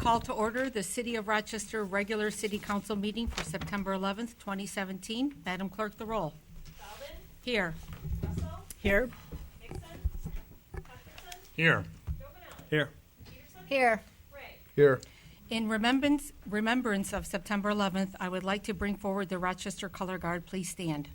call to order the City of Rochester regular City Council meeting for September 11th, 2017. Madam Clerk, the roll. Feldman? Here. Russell? Here. Nixon? Hutchinson? Here. Giovanelli? Here. Peterson? Here. Ray? Here. In remembrance of September 11th, I would like to bring forward the Rochester Color Guard. Please stand.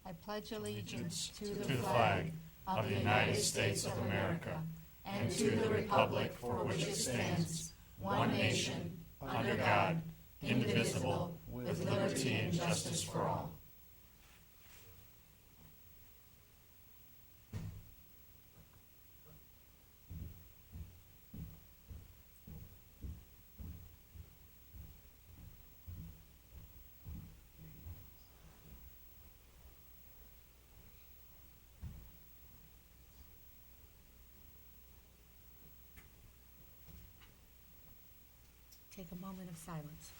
I pledge allegiance to To the flag of the United States of America and to the republic for which it stands, one nation, under God, indivisible, with liberty and justice for all. Take a moment of silence.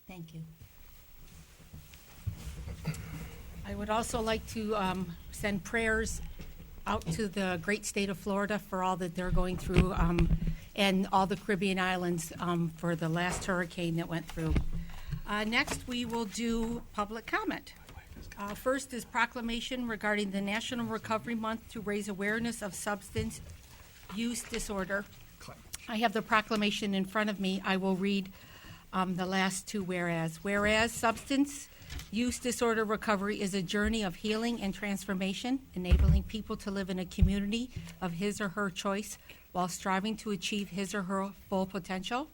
Thank you. I would also like to send prayers out to the great state of Florida for all that they're going through, and all the Caribbean islands for the last hurricane that went through. Next, we will do public comment. First is proclamation regarding the National Recovery Month to raise awareness of substance use disorder. I have the proclamation in front of me. I will read the last two whereas. Whereas substance use disorder recovery is a journey of healing and transformation, enabling people to live in a community of his or her choice while striving to achieve his or her full potential.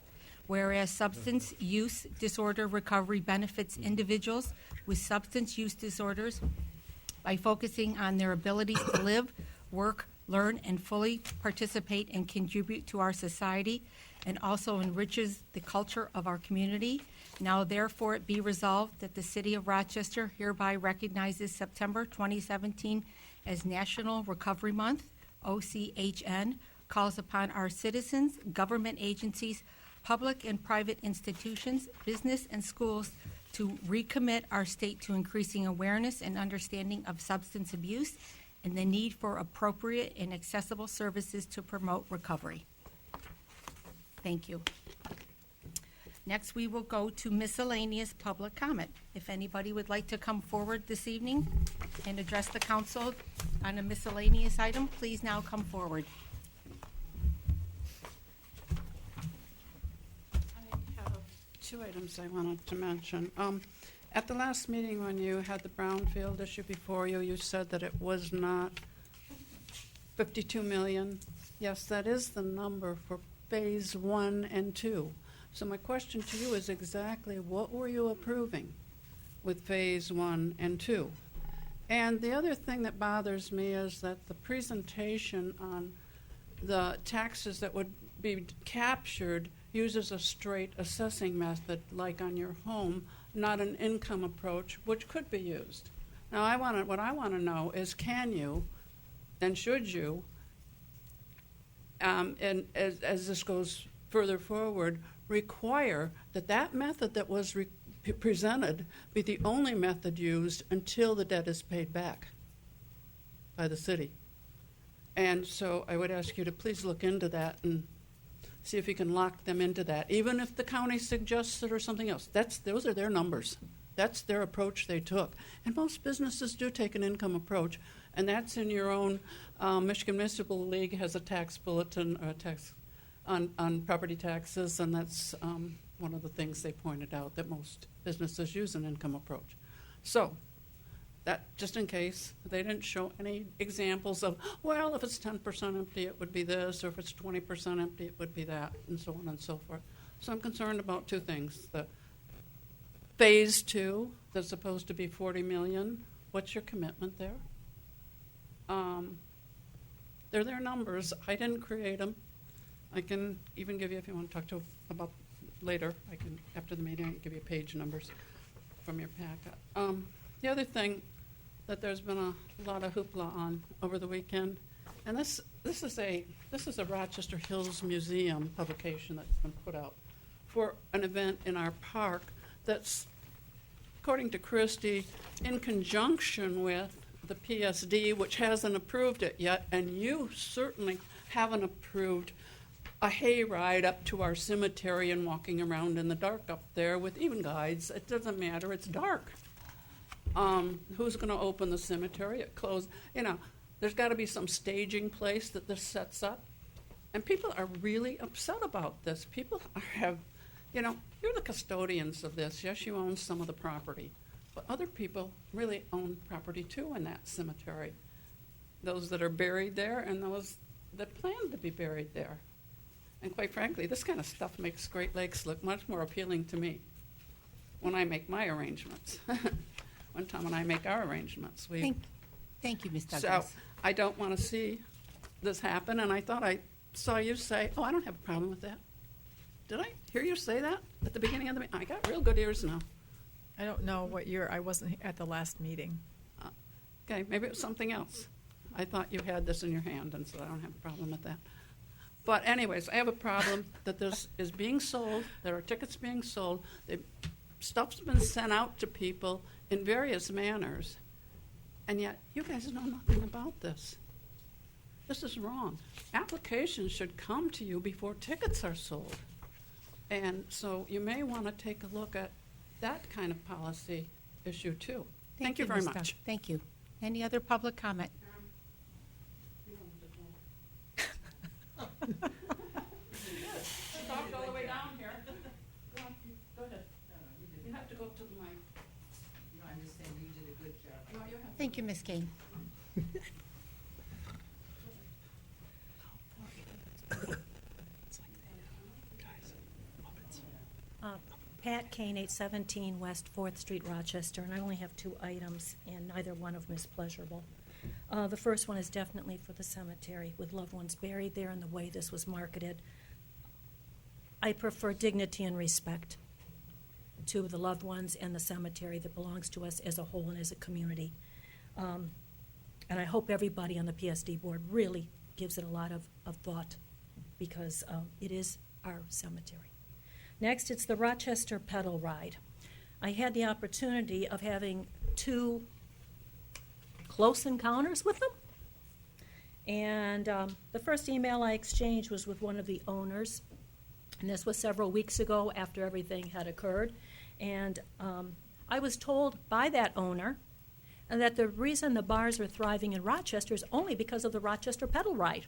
Whereas substance use disorder recovery benefits individuals with substance use disorders by focusing on their abilities to live, work, learn, and fully participate and contribute to our society, and also enriches the culture of our community. Now therefore it be resolved that the City of Rochester hereby recognizes September 2017 as National Recovery Month. OCHN calls upon our citizens, government agencies, public and private institutions, business and schools to recommit our state to increasing awareness and understanding of substance abuse and the need for appropriate and accessible services to promote recovery. Thank you. Next, we will go to miscellaneous public comment. If anybody would like to come forward this evening and address the council on a miscellaneous item, please now come forward. I have two items I wanted to mention. At the last meeting when you had the brownfield issue before you, you said that it was not 52 million. Yes, that is the number for phase 1 and 2. So my question to you is exactly what were you approving with phase 1 and 2? And the other thing that bothers me is that the presentation on the taxes that would be captured uses a straight assessing method like on your home, not an income approach, which could be used. Now what I want to know is can you, and should you, and as this goes further forward, require that that method that was presented be the only method used until the debt is paid back by the city. And so I would ask you to please look into that and see if you can lock them into that, even if the county suggests it or something else. Those are their numbers. That's their approach they took. And most businesses do take an income approach, and that's in your own. Michigan Municipal League has a tax bulletin, tax on property taxes, and that's one of the things they pointed out, that most businesses use an income approach. So that, just in case, they didn't show any examples of, well, if it's 10% empty, it would be this, or if it's 20% empty, it would be that, and so on and so forth. So I'm concerned about two things. The phase 2, that's supposed to be 40 million. What's your commitment there? They're their numbers. I didn't create them. I can even give you, if you want to talk to about later, I can, after the meeting, I can give you page numbers from your packet. The other thing that there's been a lot of hoopla on over the weekend, and this is a Rochester Hills Museum publication that's been put out for an event in our park that's, according to Christie, in conjunction with the PSD, which hasn't approved it yet, and you certainly haven't approved a hayride up to our cemetery and walking around in the dark up there with even guides. It doesn't matter, it's dark. Who's going to open the cemetery? It closed. You know, there's got to be some staging place that this sets up. And people are really upset about this. People have, you know, you're the custodians of this. Yes, you own some of the property. But other people really own property too in that cemetery. Those that are buried there and those that plan to be buried there. And quite frankly, this kind of stuff makes Great Lakes look much more appealing to me when I make my arrangements. One time when I make our arrangements, Thank you, Ms. so Douglas. I don't want to see this happen, and I thought I saw you say, oh, I don't have a problem with that. Did I hear you say that at the beginning of the meeting? I got real good ears now. I don't know what year, I wasn't at the last meeting. Okay, maybe it was something else. I thought you had this in your hand, and so I don't have a problem with that. But anyways, I have a problem that this is being sold, there are tickets being sold, stuff's been sent out to people in various manners, and yet you guys know nothing about this. This is wrong. Applications should come to you before tickets are sold. And so you may want to take a look at that kind of policy issue too. Thank you very Ms. much. Doug. Thank you. Any other public comment? Talked all the way down here. Go ahead. You have to go to the mic. No, I'm just saying you did a good job. No, you have to. Thank you, Ms. Kane. Pat Kane, 817 West 4th Street, Rochester, and I only have 2 items, and neither one of them is pleasurable. The first one is definitely for the cemetery, with loved ones buried there and the way this was marketed. I prefer dignity and respect to the loved ones and the cemetery that belongs to us as a whole and as a community. And I hope everybody on the PSD board really gives it a lot of thought, because it is our cemetery. Next, it's the Rochester Pedal Ride. I had the opportunity of having 2 close encounters with them. And the first email I exchanged was with one of the owners, and this was several weeks ago after everything had occurred. And I was told by that owner that the reason the bars are thriving in Rochester is only because of the Rochester Pedal Ride.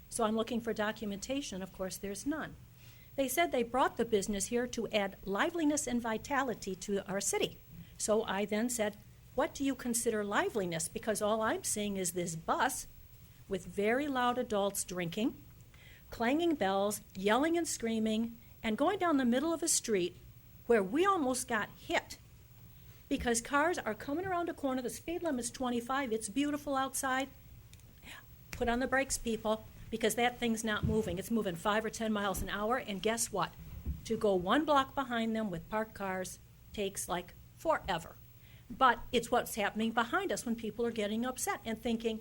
So I'm looking for documentation. Of course, there's none. They said they brought the business here to add liveliness and vitality to our city. So I then said, what do you consider liveliness? Because all I'm seeing is this bus with very loud adults drinking, clanging bells, yelling and screaming, and going down the middle of a street where we almost got hit because cars are coming around a corner. The speed limit's 25. It's beautiful outside. Put on the brakes, people, because that thing's not moving. It's moving 5 or 10 miles an hour, and guess what? To go 1 block behind them with parked cars takes like forever. But it's what's happening behind us when people are getting upset and thinking,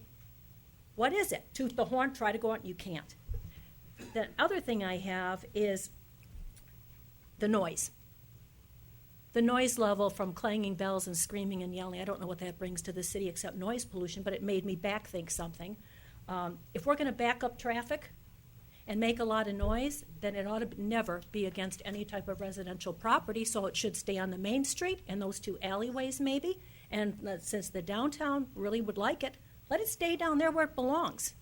what is it? Toot the horn, try to go out, and you can't. The other thing I have is the noise. The noise level from clanging bells and screaming and yelling. I don't know what that brings to the city except noise pollution, but it made me backthink something. If we're going to back up traffic and make a lot of noise, then it ought to never be against any type of residential property, so it should stay on the main street and those 2 alleyways maybe. And since the downtown really would like it, let it stay down there where it belongs.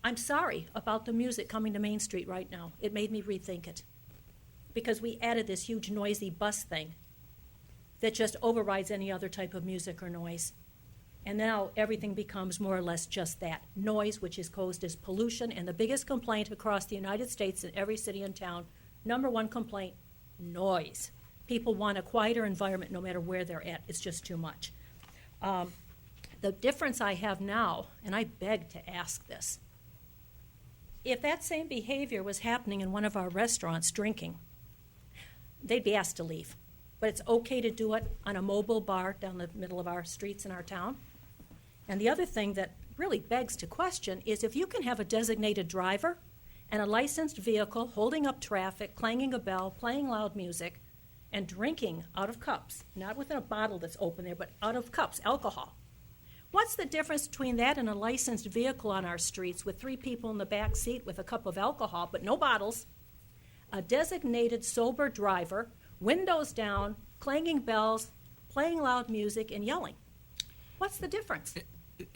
I'm sorry about the music coming to Main Street right now. It made me rethink it, because we added this huge noisy bus thing that just overrides any other type of music or noise. And now everything becomes more or less just that, noise, which is caused as pollution. And the biggest complaint across the United States in every city and town, number 1 complaint, noise. People want a quieter environment no matter where they're at. It's just too much. The difference I have now, and I beg to ask this, if that same behavior was happening in one of our restaurants, drinking, they'd be asked to leave. But it's okay to do it on a mobile bar down the middle of our streets in our town. And the other thing that really begs to question is if you can have a designated driver and a licensed vehicle holding up traffic, clanging a bell, playing loud music, and drinking out of cups, not within a bottle that's open there, but out of cups, alcohol. What's the difference between that and a licensed vehicle on our streets with 3 people in the back seat with a cup of alcohol, but no bottles, a designated sober driver, windows down, clanging bells, playing loud music, and yelling? What's the difference?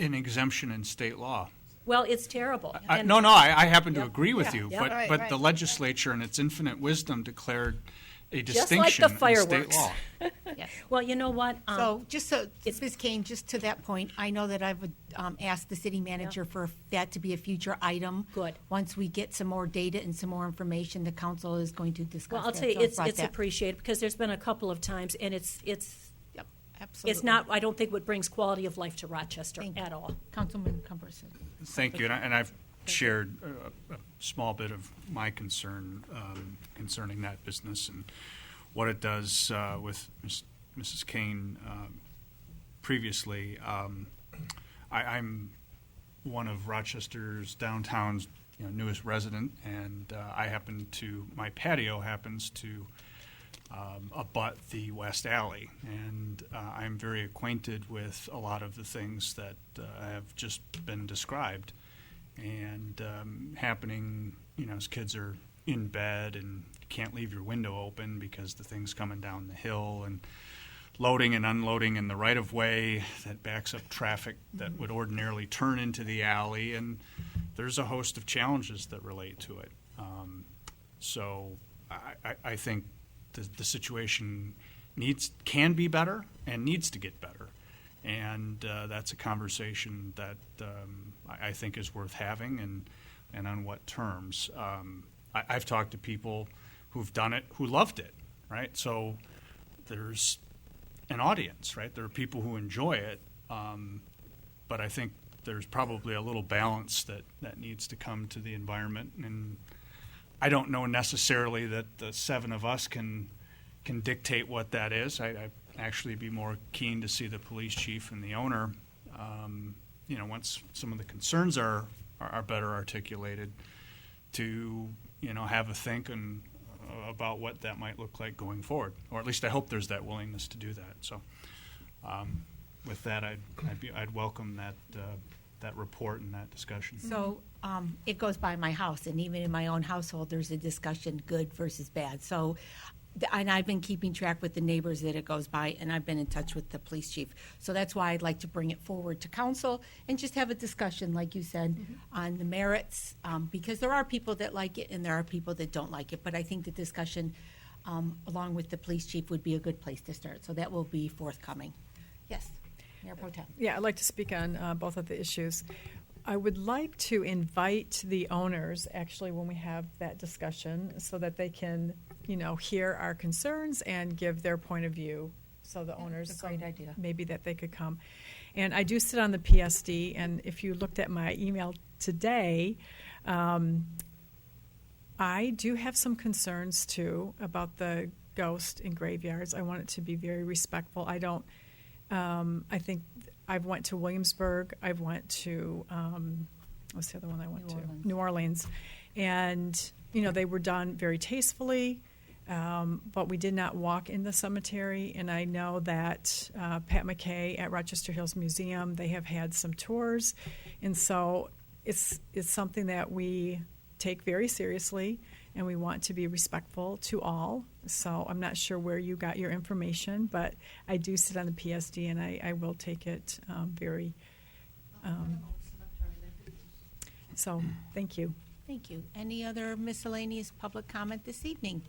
An exemption in state law. Well, it's terrible. And- No, I happen to Yep. agree with Yeah. you, Yep. but Right, but right. the legislature in its infinite wisdom declared a Just like distinction the in state fireworks. law. Yes. Well, you know what? So, just so, it's- Ms. Kane, just to that point, I know that I've asked the city manager for that to be a future item. Good. Once we get some more data and some more information, the council is going to discuss that. Well, I'll tell you, So I it's brought that. appreciated because there's been a couple of times, and it's Yep, absolutely. not. I don't think what brings quality of life to Rochester Thank you. at all. Councilman Cumberson. Thank you, and I've shared a small bit of my concern concerning that business and what it does with Mrs. Kane previously. I'm one of Rochester's downtown's newest resident, and my patio happens to abut the West Alley, and I'm very acquainted with a lot of the things that have just been described, and happening, as kids are in bed and you can't leave your window open because the thing's coming down the hill, and loading and unloading in the right-of-way that backs up traffic that would ordinarily turn into the alley, and there's a host of challenges that relate to it. So I think the situation can be better and needs to get better, and that's a conversation that I think is worth having, and on what terms. I've talked to people who've done it who loved it, right? So there's an audience, right? There are people who enjoy it, but I think there's probably a little balance that needs to come to the environment, and I don't know necessarily that the 7 of us can dictate what that is. I'd actually be more keen to see the police chief and the owner, once some of the concerns are better articulated, to have a think about what that might look like going forward, or at least I hope there's that willingness to do that. So, with that, I'd welcome that report and that discussion. So it goes by my house, and even in my own household, there's a discussion, good versus bad. So, and I've been keeping track with the neighbors that it goes by, and I've been in touch with the police chief. So that's why I'd like to bring it forward to council and just have a discussion, like you said, on the merits, because there are people that like it and there are people that don't like it. But I think the discussion, along with the police chief, would be a good place to start. So that will be forthcoming. Yes, Mayor Pro Tem. Yeah, I'd like to speak on both of the issues. I would like to invite the owners, actually, when we have that discussion, so that they can, hear our concerns and give their point of view. So the owners, that's a great idea. maybe that they could come. And I do sit on the PSD, and if you looked at my email today, I do have some concerns, too, about the ghost in graveyards. I want it to be very respectful. I think I've went to Williamsburg. I've went to, what's the other one I went to? New Orleans. And, they were done very tastefully, but we did not walk in the cemetery. And I know that Pat McKay at Rochester Hills Museum, they have had some tours. And so it's something that we take very seriously, and we want to be respectful to all. So I'm not sure where you got your information, but I do sit on the PSD, and I will take it very. So thank you. Thank you. Any other miscellaneous public comment this evening?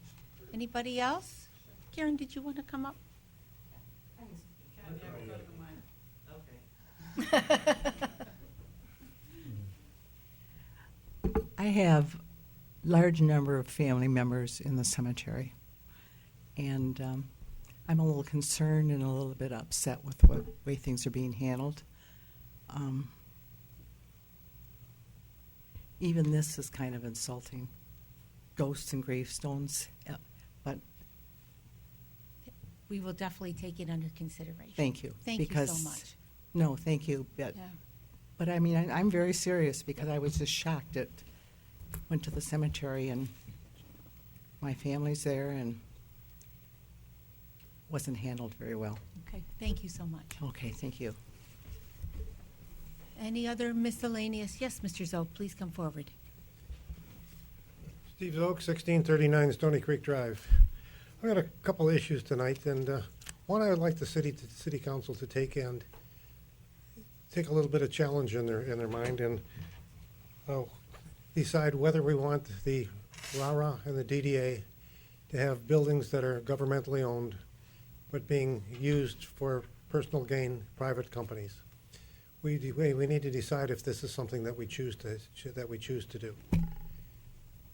Anybody else? Karen, did you want to come up? I have large number of family members in the cemetery, and I'm a little concerned and a little bit upset with the way things are being handled. Even this is kind of insulting. Ghosts and gravestones, but We will definitely take it under consideration. thank you. Thank you because, so much. No, thank you. But, Yeah. but I mean, I'm very serious because I was just shocked. Went to the cemetery and my family's there and wasn't handled very well. Okay, thank you so much. Okay, thank you. Any other miscellaneous? Yes, Mr. Zoll, please come forward. Steve Zook, 1639 Stony Creek Drive. I've got a couple of issues tonight, and one I would like the city council to take a little bit of challenge in their mind and decide whether we want the RARA and the DDA to have buildings that are governmentally owned but being used for personal gain, private companies. We need to decide if this is something that we choose to do,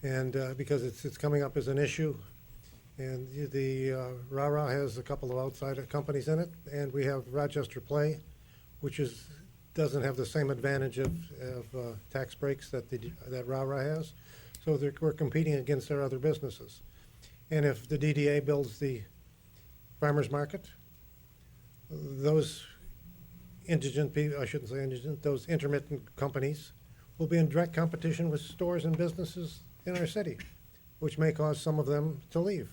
and because it's coming up as an issue, and the RARA has a couple of outside companies in it, and we have Rochester Play, which doesn't have the same advantage of tax breaks that RARA has, so we're competing against their other businesses. And if the DDA builds the farmers market, those indigent people, I shouldn't say indigent, those intermittent companies will be in direct competition with stores and businesses in our city, which may cause some of them to leave.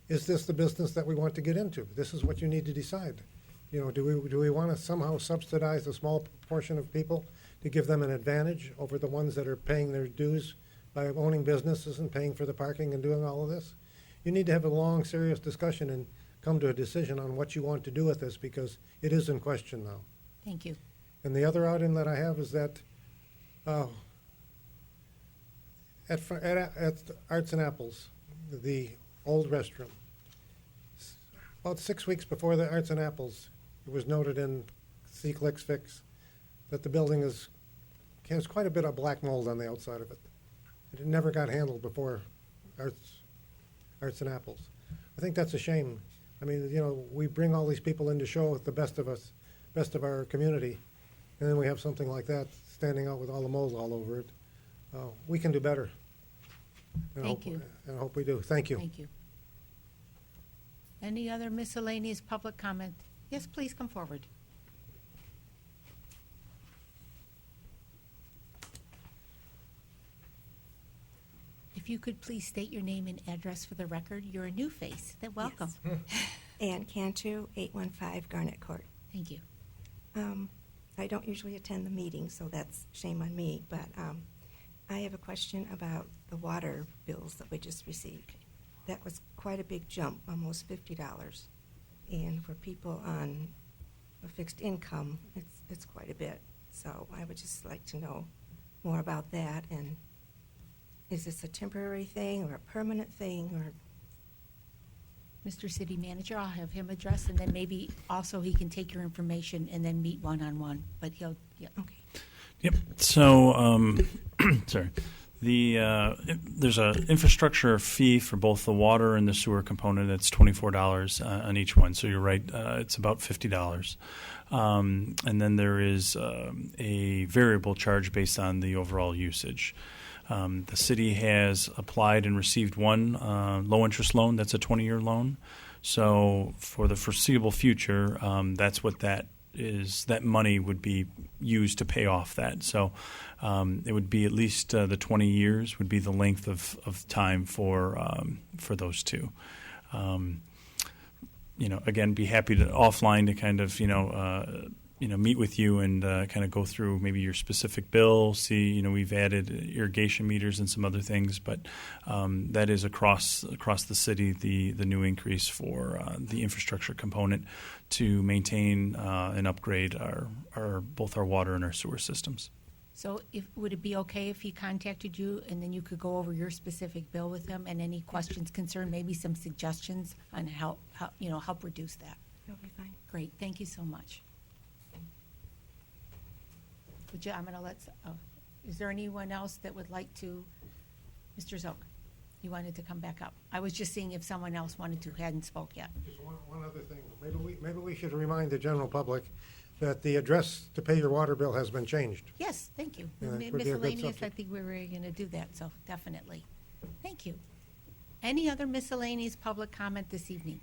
Is this the business that we want to get into? This is what you need to decide. You know, do we want to somehow subsidize a small portion of people to give them an advantage over the ones that are paying their dues by owning businesses and paying for the parking and doing all of this? You need to have a long, serious discussion and come to a decision on what you want to do with this, because it is in question now. Thank you. And the other outing that I have is that at Arts and Apples, the old restroom, about 6 weeks before the Arts and Apples, it was noted in C-Clicks Fix that the building has quite a bit of black mold on the outside of it. It never got handled before Arts and Apples. I think that's a shame. I mean, you know, we bring all these people in to show the best of us, best of our community, and then we have something like that standing out with all the mold all over it. We can do better. And Thank you. And I hope we do. Thank you. Thank you. Any other miscellaneous public comment? Yes, please come forward. If you could please state your name and address for the record. You're a new face. Welcome. Ann Cantu, 815 Garnet Court. Thank you. I don't usually attend the meetings, so that's shame on me, but I have a question about the water bills that we just received. That was quite a big jump, almost $50. And for people on a fixed income, it's quite a bit. So I would just like to know more about that, and is this a temporary thing or a permanent thing, or? Mr. City Manager, I'll have him address, and then maybe also he can take your information and then meet one-on-one, but he'll, yeah. Okay. Yep. So, sorry. There's an infrastructure fee for both the water and the sewer component. It's $24 on each one. So you're right. It's about $50. And then there is a variable charge based on the overall usage. The city has applied and received one low-interest loan. That's a 20-year loan. So for the foreseeable future, that's what that is. That money would be used to pay off that. So it would be at least the 20 years would be the length of time for those two. Again, be happy to offline to kind of meet with you and kind of go through maybe your specific bill. See, we've added irrigation meters and some other things, but that is across the city the new increase for the infrastructure component to maintain and upgrade our both our water and our sewer systems. So would it be okay if he contacted you and then you could go over your specific bill with him and any questions, concern, maybe some suggestions on how help reduce that? That'll be fine. Great, thank you so much. I'm going to is there anyone else that would like to, Mr. Zook, you wanted to come back up? I was just seeing if someone else wanted to, hadn't spoke yet. Just one other thing. Maybe we should remind the general public that the address to pay your water bill has been changed. Yes, thank you. Yeah, that would be a good Miscellaneous, I subject. think we were going to do that, so definitely. Thank you. Any other miscellaneous public comment this evening?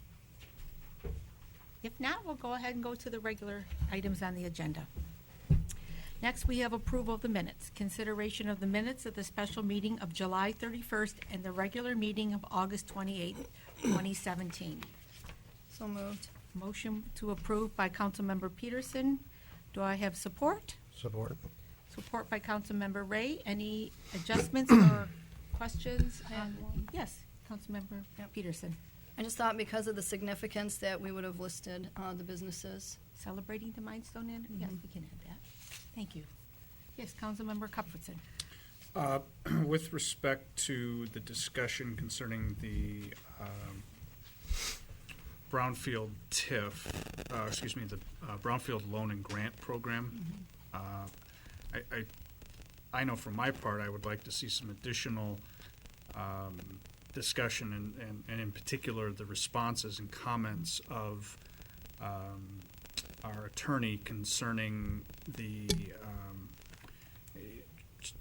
If not, we'll go ahead and go to the regular items on the agenda. Next, we have approval of the minutes. Consideration of the minutes of the special meeting of July 31st and the regular meeting of August 28th, 2017. So moved. Motion to approve by Councilmember Peterson. Do I have support? Support. Support by Councilmember Ray. Any adjustments or questions? I have one. Yes, Councilmember Peterson. I just thought because of the significance that we would have listed the businesses. Celebrating the milestone in? Yes, we can add that. Thank you. Yes, Councilmember Cuthbertson. With respect to the discussion concerning the Brownfield TIF, the Brownfield Loan and Grant Program, I know for my part, I would like to see some additional discussion and in particular the responses and comments of our attorney concerning the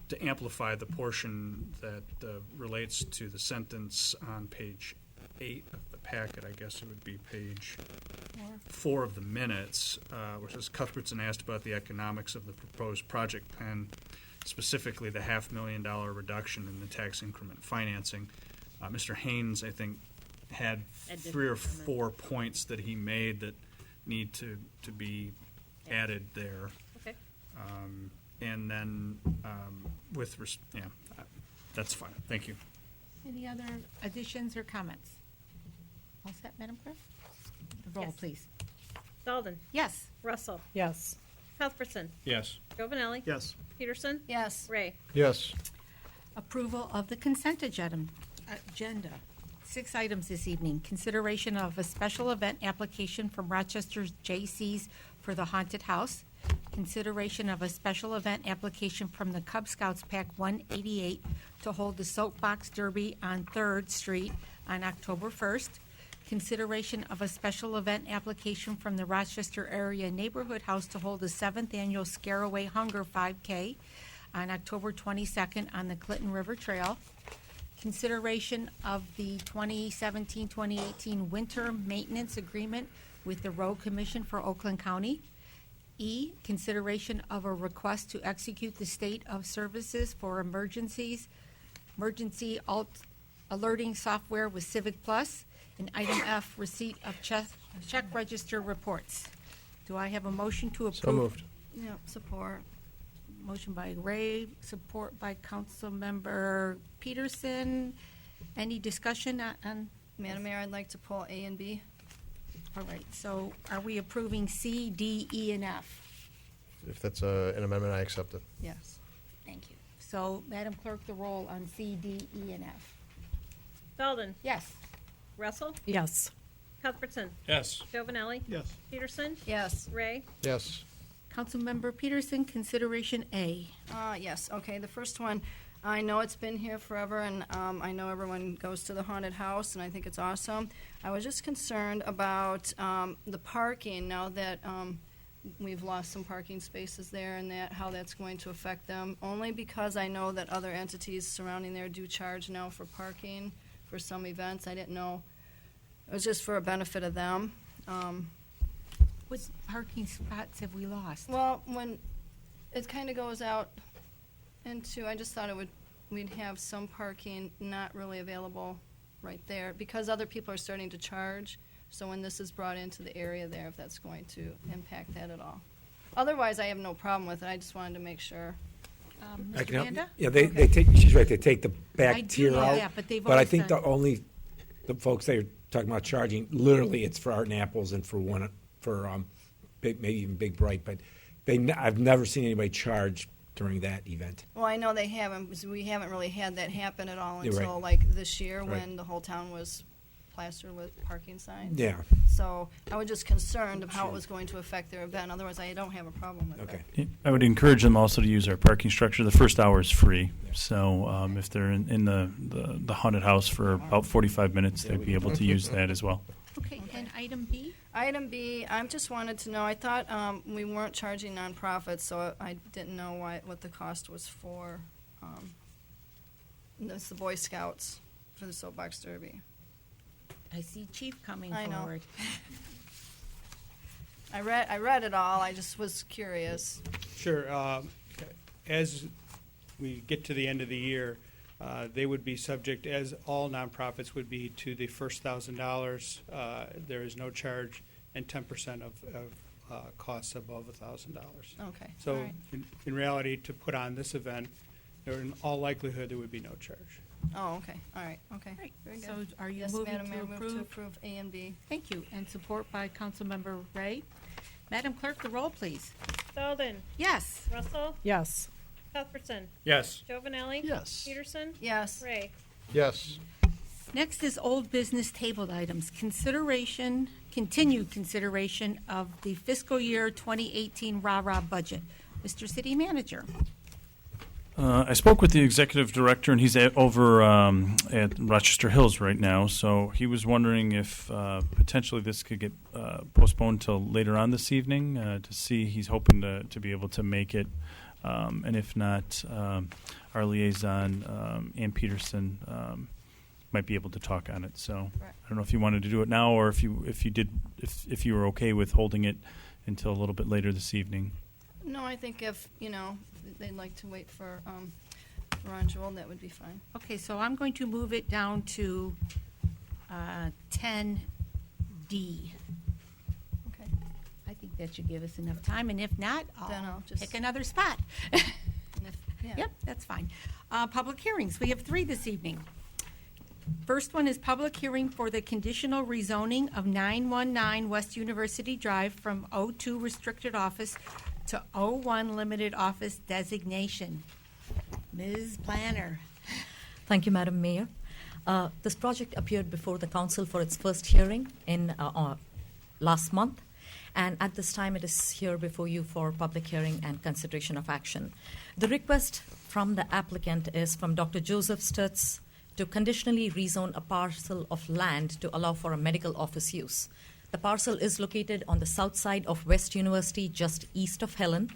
to amplify the portion that relates to the sentence on page 8 of the packet. I guess it would be page 4 of the minutes, where it says Cuthbertson asked about the economics of the proposed project plan, specifically the $500,000 reduction in the tax increment financing. Mr. Haynes, I think, had 3 or 4 points that he made that need to be added there. Okay. And then that's fine. Thank you. Any other additions or comments? All set, Madam Clerk? The roll, Yes. please. Dalden. Yes. Russell. Yes. Cuthbertson. Yes. Giovanelli. Yes. Peterson. Yes. Ray. Yes. Approval of the consent agenda. 6 items this evening. Consideration of a special event application from Rochester's J.C.'s for the Haunted House. Consideration of a special event application from the Cub Scouts Pack 188 to hold the Soapbox Derby on 3rd Street on October 1st. Consideration of a special event application from the Rochester Area Neighborhood House to hold the 7th Annual Scare Away Hunger 5K on October 22nd on the Clinton River Trail. Consideration of the 2017-2018 Winter Maintenance Agreement with the Road Commission for Oakland County. E, consideration of a request to execute the state of services for emergency alerting software with Civic Plus. And item F, receipt of check register reports. Do I have a motion to approve? So moved. Yeah, support. Motion by Ray, support by Councilmember Peterson. Any discussion on? Madam Mayor, I'd like to pull A and B. All right, so are we approving C, D, E, and F? If that's an amendment, I accept it. Yes. Thank you. So, Madam Clerk, the roll on C, D, E, and F. Dalden. Yes. Russell. Yes. Cuthbertson. Yes. Giovanelli. Yes. Peterson. Yes. Ray. Yes. Councilmember Peterson, consideration A. Yes, okay, the first one, I know it's been here forever, and I know everyone goes to the haunted house, and I think it's awesome. I was just concerned about the parking, now that we've lost some parking spaces there, and how that's going to affect them, only because I know that other entities surrounding there do charge now for parking for some events. I didn't know. It was just for a benefit of them. What parking spots have we lost? Well, when it kind of goes out into, I just thought we'd have some parking not really available right there because other people are starting to charge. So when this is brought into the area there, if that's going to impact that at all. Otherwise, I have no problem with it. I just wanted to make sure. I Mr. can help. Vanda? Yeah, they take, she's right, they take the I back do tier know out. that, but they've I always think done- the folks they were talking about charging, literally it's for Art and Apples and for maybe even Big Bright, but I've never seen anybody charge during that event. Well, I know they haven't, because we haven't really had that happen at all You're right. until like this year Right. when the whole town was plastered with parking signs. Yeah, So I was just concerned of how it was going to affect their event. Otherwise, I don't have a problem with it. okay. I would encourage them also to use our parking structure. The first hour is free, so if they're in the haunted house for about 45 minutes, they'd be able to use that as well. Okay, and item B? Item B, I just wanted to know, I thought we weren't charging nonprofits, so I didn't know what the cost was for. It's the Boy Scouts for the Soapbox Derby. I see Chief coming I know. forward. I read it all, I just was curious. Sure. As we get to the end of the year, they would be subject, as all nonprofits would be, to the first $1,000. There is no charge, and 10% of costs above $1,000. Okay, So, all right. in reality, to put on this event, in all likelihood, there would be no charge. Oh, okay, all right, okay. Right. Very So good. are you Yes, moving Madam to Mayor, move approve? to approve A and B. Thank you, and support by Councilmember Ray. Madam Clerk, the roll, please. Belden. Yes. Russell. Yes. Cuthbertson. Yes. Jovenelli. Yes. Peterson. Yes. Ray. Yes. Next is old business tabled items. Continued consideration of the fiscal year 2018 RARA budget. Mr. City Manager. I spoke with the executive director, and he's over at Rochester Hills right now. So he was wondering if potentially this could get postponed till later on this evening to see. He's hoping to be able to make it, and if not, our liaison Ann Peterson might be able to talk on it. So Right. I don't know if you wanted to do it now, or if you you were okay with holding it until a little bit later this evening. No, I think if, they'd like to wait for Ron Joel, that would be fine. Okay, so I'm going to move it down to 10D. Okay. I think that should give us enough time, and if not, Then I'll I'll just- pick another spot. And if- yeah. Yep, that's fine. Public hearings, we have 3 this evening. First one is public hearing for the conditional rezoning of 919 West University Drive from O2 restricted office to O1 limited office designation. Ms. Planner. Thank you, Madam Mayor. This project appeared before the council for its first hearing in last month, and at this time it is here before you for public hearing and consideration of action. The request from the applicant is from Dr. Joseph Stutz to conditionally rezone a parcel of land to allow for a medical office use. The parcel is located on the south side of West University, just east of Helen,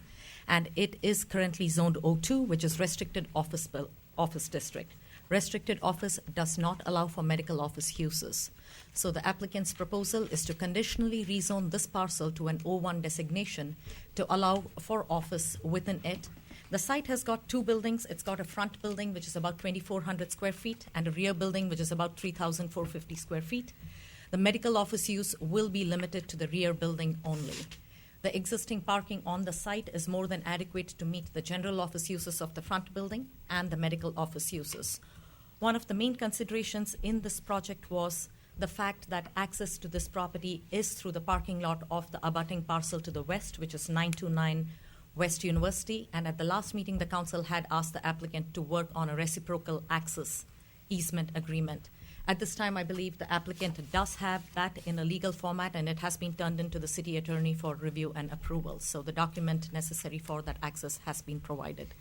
and it is currently zoned O2, which is restricted office district. Restricted office does not allow for medical office uses. So the applicant's proposal is to conditionally rezone this parcel to an O1 designation to allow for office within it. The site has got 2 buildings. It's got a front building, which is about 2,400 square feet, and a rear building, which is about 3,450 square feet. The medical office use will be limited to the rear building only. The existing parking on the site is more than adequate to meet the general office uses of the front building and the medical office uses. One of the main considerations in this project was the fact that access to this property is through the parking lot of the abutting parcel to the west, which is 929 West University. And at the last meeting, the council had asked the applicant to work on a reciprocal access easement agreement. At this time, I believe the applicant does have that in a legal format, and it has been turned into the city attorney for review and approval. So the document necessary for that access has been provided.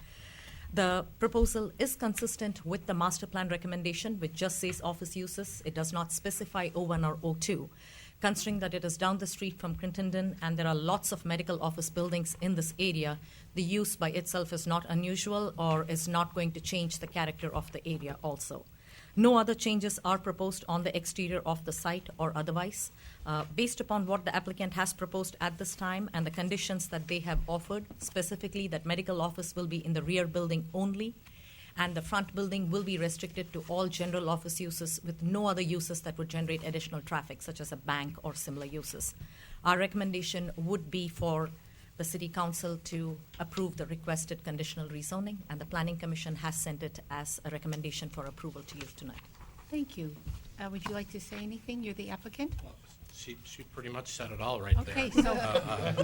The proposal is consistent with the master plan recommendation, which just says office uses. It does not specify O1 or O2. Considering that it is down the street from Crittenden and there are lots of medical office buildings in this area, the use by itself is not unusual or is not going to change the character of the area also. No other changes are proposed on the exterior of the site or otherwise. Based upon what the applicant has proposed at this time and the conditions that they have offered, specifically that medical office will be in the rear building only, and the front building will be restricted to all general office uses with no other uses that would generate additional traffic, such as a bank or similar uses. Our recommendation would be for the City Council to approve the requested conditional rezoning, and the Planning Commission has sent it as a recommendation for approval to you tonight. Thank you. Would you like to say anything? You're the applicant? She pretty much said it all right Okay, there. so- She probably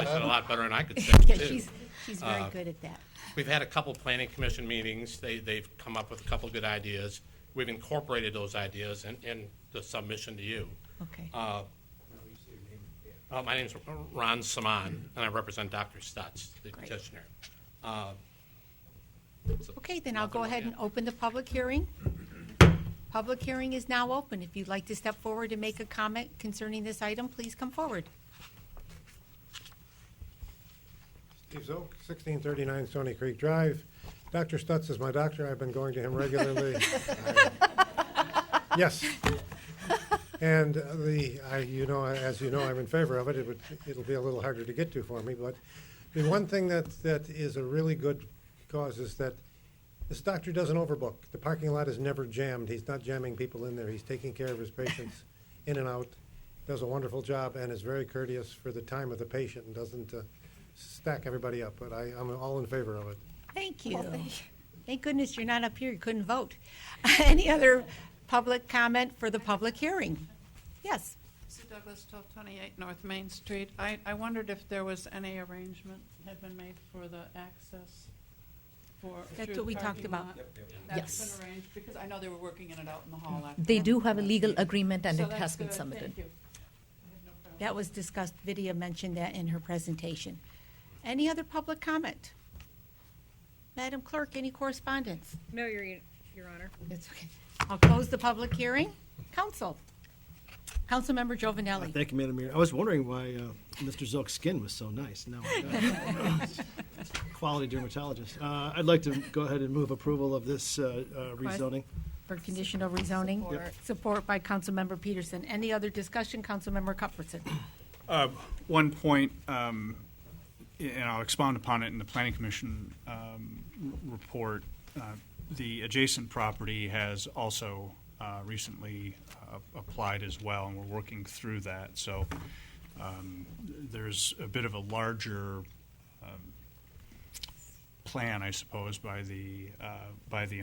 said a lot better than I could say it, Yeah, too. she's very good at that. We've had a couple planning commission meetings. They've come up with a couple good ideas. We've incorporated those ideas in the submission to you. Okay. My name's Ron Saman, and I represent Dr. Stutz, the Great. petitioner. Okay, then I'll go ahead and open the public hearing. Public hearing is now open. If you'd like to step forward and make a comment concerning this item, please come forward. Steve Zook, 1639 Stony Creek Drive. Dr. Stutz is my doctor. I've been going to him regularly. Yes. And as you know, I'm in favor of it. It'll be a little harder to get to for me, but the one thing that is a really good cause is that this doctor doesn't overbook. The parking lot is never jammed. He's not jamming people in there. He's taking care of his patients in and out. Does a wonderful job and is very courteous for the time of the patient and doesn't stack everybody up. But I'm all in favor of it. Thank you. Thank goodness you're not up here. You couldn't vote. Any other public comment for the public hearing? Yes. Sue Douglas, 1228 North Main Street. I wondered if there was any arrangement had been made for the access for. That's through what we the talked parking about. lot. Yes. That's been arranged, because I know they were working in it out in the hall. after They that. do have a legal agreement, and So it has that's been good. submitted. Thank you. I have no problem. That was discussed. Vidya mentioned that in her presentation. Any other public comment? Madam Clerk, any correspondence? No, Your Honor. It's okay. I'll close the public hearing. Councilmember Giovanelli. Thank you, Madam Mayor. I was wondering why Mr. Zook's skin was so nice. No, quality dermatologist. I'd like to go ahead and move approval of this rezoning. For conditional rezoning. Support by Councilmember Peterson. Any other discussion? Councilmember Cuthbertson. One point, and I'll expound upon it in the Planning Commission report. The adjacent property has also recently applied as well, and we're working through that. So there's a bit of a larger plan, I suppose, by the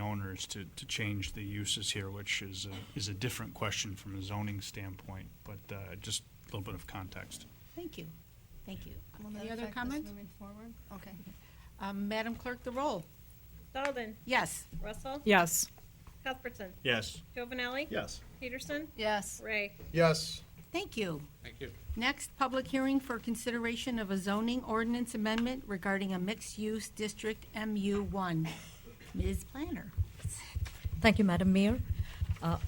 owners to change the uses here, which is a different question from a zoning standpoint, but just a little bit of context. Thank you. Thank you. Will that Any other affect us comments? moving forward? Okay. Madam Clerk, the roll. Sullivan. Yes. Russell. Yes. Cuthbertson. Yes. Giovanelli. Yes. Peterson. Yes. Ray. Yes. Thank you. Thank you. Next, public hearing for consideration of a zoning ordinance amendment regarding a mixed-use district MU1. Ms. Planner. Thank you, Madam Mayor.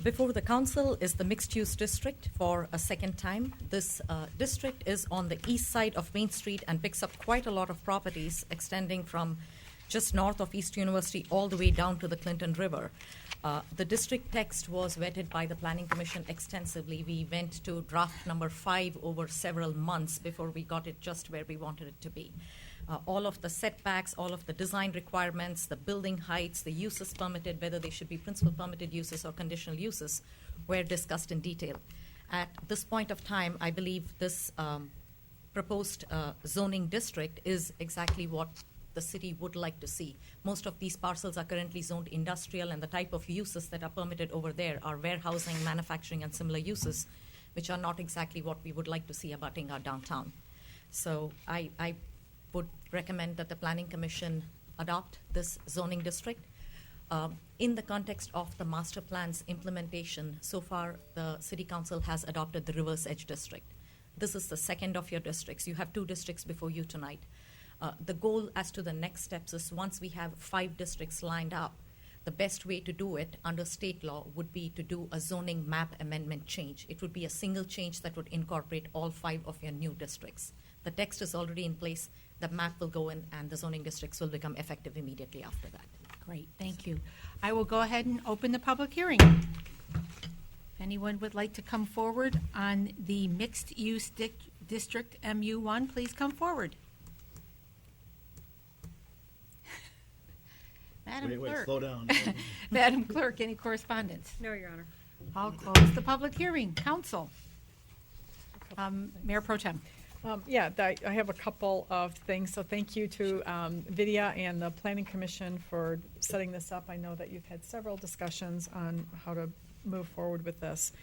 Before the council is the mixed-use district for a second time. This district is on the east side of Main Street and picks up quite a lot of properties extending from just north of East University all the way down to the Clinton River. The district text was vetted by the Planning Commission extensively. We went to draft number 5 over several months before we got it just where we wanted it to be. All of the setbacks, all of the design requirements, the building heights, the uses permitted, whether they should be principal permitted uses or conditional uses, were discussed in detail. At this point of time, I believe this proposed zoning district is exactly what the city would like to see. Most of these parcels are currently zoned industrial, and the type of uses that are permitted over there are warehousing, manufacturing, and similar uses, which are not exactly what we would like to see abutting our downtown. So I would recommend that the Planning Commission adopt this zoning district. In the context of the master plan's implementation, so far the City Council has adopted the Reverse Edge District. This is the second of your districts. You have 2 districts before you tonight. The goal as to the next steps is once we have 5 districts lined up, the best way to do it under state law would be to do a zoning map amendment change. It would be a single change that would incorporate all 5 of your new districts. The text is already in place. The map will go in, and the zoning districts will become effective immediately after that. Great, thank you. I will go ahead and open the public hearing. If anyone would like to come forward on the mixed-use district MU1, please come forward. Madam Clerk. Slow down. Madam Clerk, any correspondence? No, Your Honor. I'll close the public hearing. Council. Mayor Pro Tem. I have a couple of things. So thank you to Vidya and the Planning Commission for setting this up. I know that you've had several discussions on how to move forward with this.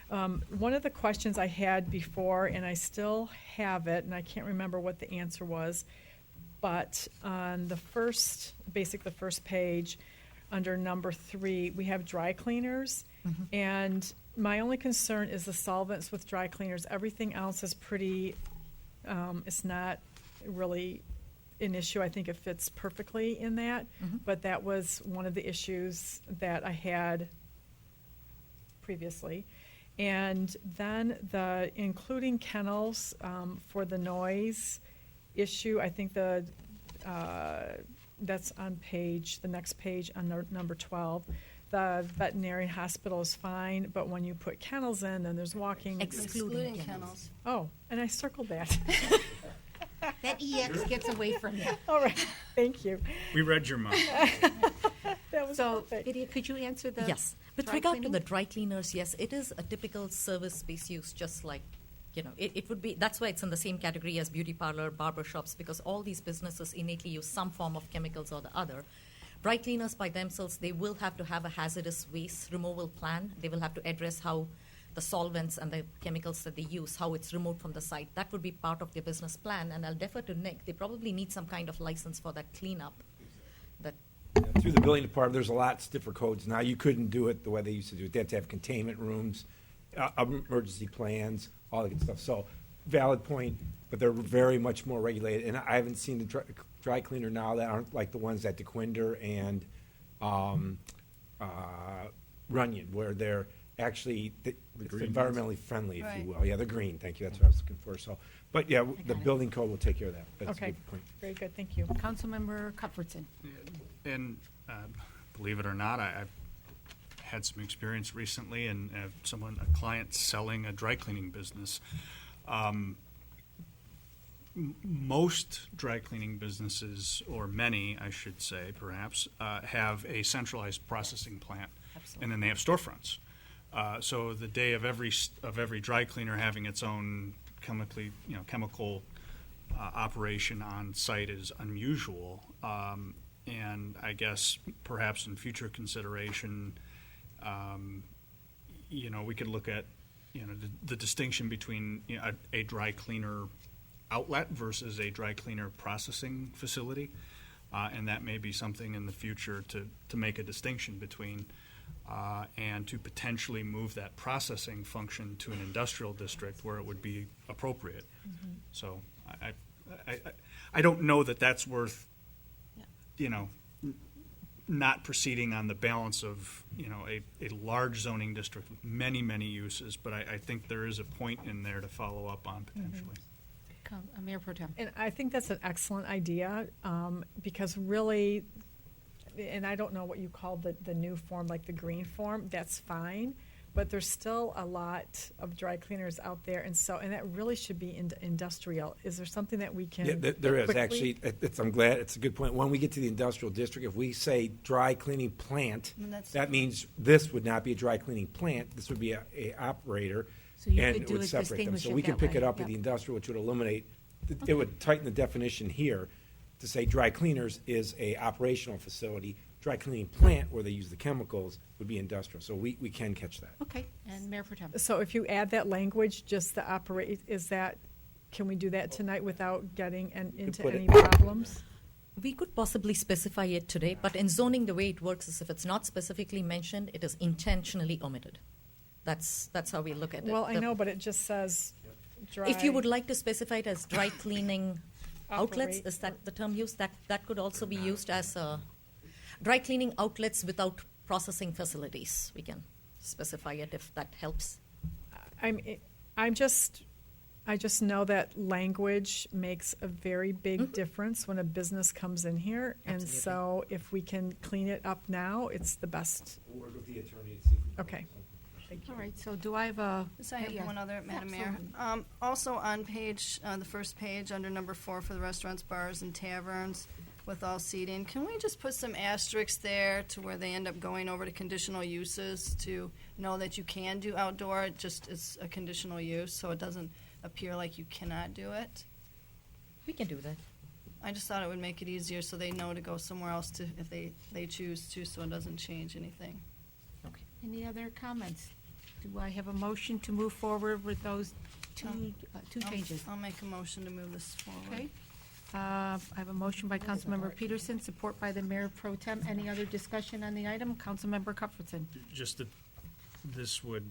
One of the questions I had before, and I still have it, and I can't remember what the answer was, but on the first page, under number 3, we have dry cleaners. Mm-hmm. And my only concern is the solvents with dry cleaners. Everything else is pretty, it's not really an issue. I think it fits perfectly in that. Mm-hmm. But that was one of the issues that I had previously. And then the including kennels for the noise issue, I think that's on the next page on number 12. The veterinary hospital is fine, but when you put kennels in, then there's walking. Excluding kennels. Oh, and I circled that. That EX gets away from you. All right, thank you. We read your mind. That was So, perfect. Lydia, could you answer the Yes. With dry regard cleaning? to the dry cleaners, yes, it is a typical service-based use, just like, it would be, that's why it's in the same category as beauty parlor, barber shops, because all these businesses innately use some form of chemicals or the other. Dry cleaners by themselves, they will have to have a hazardous waste removal plan. They will have to address how the solvents and the chemicals that they use, how it's removed from the site. That would be part of their business plan, and I'll defer to Nick. They probably need some kind of license for that cleanup. That Through the building department, there's a lot stiffer codes now. You couldn't do it the way they used to do it. They have to have containment rooms, emergency plans, all that good stuff. So, valid point, but they're very much more regulated. And I haven't seen the dry cleaner now that aren't like the ones at DeQuinder and Runyon, where they're actually environmentally friendly, if Right. you will. Yeah, they're green. Thank you. That's what I was looking for. So, but yeah, the building code will take care of that. That's Okay, a good point. very good, thank you. Councilmember Cuthbertson. And believe it or not, I've had some experience recently, and a client selling a dry cleaning business. Most dry cleaning businesses, or many, I should say, perhaps, have a centralized processing plant, and then they have storefronts. So the day of every dry cleaner having its own chemical operation on site is unusual. And I guess perhaps in future consideration, we could look at the distinction between a dry cleaner outlet versus a dry cleaner processing facility, and that may be something in the future to make a distinction between, and to potentially move that processing function to an industrial district where it would be appropriate. Mm-hmm. So I don't know that that's worth not proceeding on the balance of a large zoning district with many uses, but I think there is a point in there to follow up on potentially. Mayor Pro Tem. And I think that's an excellent idea, because really, and I don't know what you call the new form, like the green form, that's fine, but there's still a lot of dry cleaners out there, and that really should be industrial. Is there something that we can? Yeah, there is quickly? actually. I'm glad it's a good point. When we get to the industrial district, if we say dry cleaning plant, that means this would not be a dry cleaning plant. This would be a operator, So you and could it do would it, separate them. distinguish So it we can that pick it way, up with yep. the industrial, which would eliminate. It would tighten the definition here to say dry cleaners is a operational facility. Dry cleaning plant where they use the chemicals would be industrial. So we can catch that. Okay, and Mayor Pro Tem. So if you add that language, just the operate, can we do that tonight without getting into put any it- problems? we could possibly specify it today, but in zoning, the way it works is if it's not specifically mentioned, it is intentionally omitted. That's how we look at it. Well, I know, but it just says dry. If you would like to specify it as dry cleaning outlets, Operate. is that the term used? That could also be used as dry cleaning outlets without processing facilities. We can specify it if that helps. I just know that language makes a very big difference when a business comes in here, and so if we can clean it up now, it's the best. We'll work with the attorney to see if we can. Okay. Thank you. All right, so do I have a? Yes, I have yeah. one other, Madam Mayor. Absolutely. Also on the first page, under number 4 for the restaurants, bars, and taverns with all seating, can we just put some asterisks there to where they end up going over to conditional uses to know that you can do outdoor, it just is a conditional use, so it doesn't appear like you cannot do it? We can do that. I just thought it would make it easier so they know to go somewhere else to if they choose to, so it doesn't change anything. Any other comments? Do I have a motion to move forward with those two changes? I'll make a motion to move this forward. Okay. I have a motion by Councilmember Peterson, support by the Mayor Pro Tem. Any other discussion on the item? Councilmember Cuthbertson. Just that this would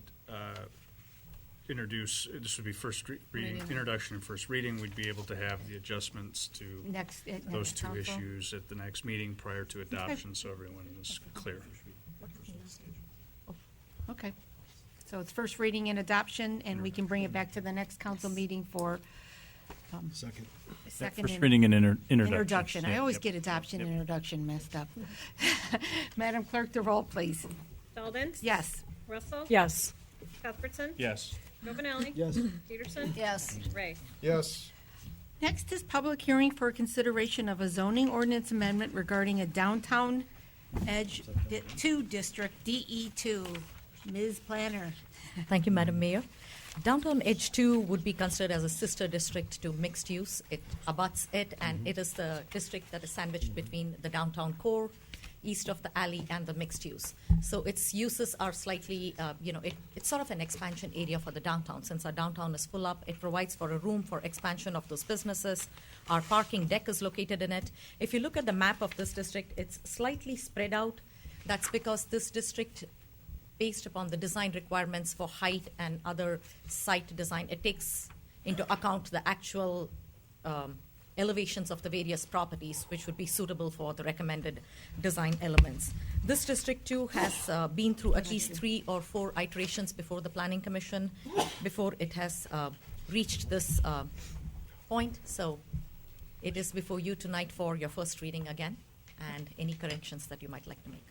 this would be first reading, introduction and first reading. We'd be able to have the adjustments to At those two council. issues at the next meeting prior to adoption, so everyone is clear. Okay. So it's first reading and adoption, and we can bring it back to the next council meeting for Second. second. First and- reading and introduction. Introduction. I Yeah, always yep. get adoption and introduction messed up. Madam Clerk, the roll, please. Dalton? Yes. Russell? Yes. Cuthbertson? Yes. Jovenelli? Yes. Peterson? Yes. Ray? Yes. Next is public hearing for consideration of a zoning ordinance amendment regarding a downtown edge 2 district, DE2. Ms. Planner. Thank you, Madam Mayor. Downtown Edge 2 would be considered as a sister district to mixed use. It abuts it, and it is the district that is sandwiched between the downtown core, east of the alley, and the mixed use. So its uses are slightly, it's sort of an expansion area for the downtown. Since our downtown is full up, it provides for a room for expansion of those businesses. Our parking deck is located in it. If you look at the map of this district, it's slightly spread out. That's because this district, based upon the design requirements for height and other site design, it takes into account the actual elevations of the various properties, which would be suitable for the recommended design elements. This district too has been through at least 3 or 4 iterations before the Planning Commission, before it has reached this point. So it is before you tonight for your first reading again, and any corrections that you might like to make.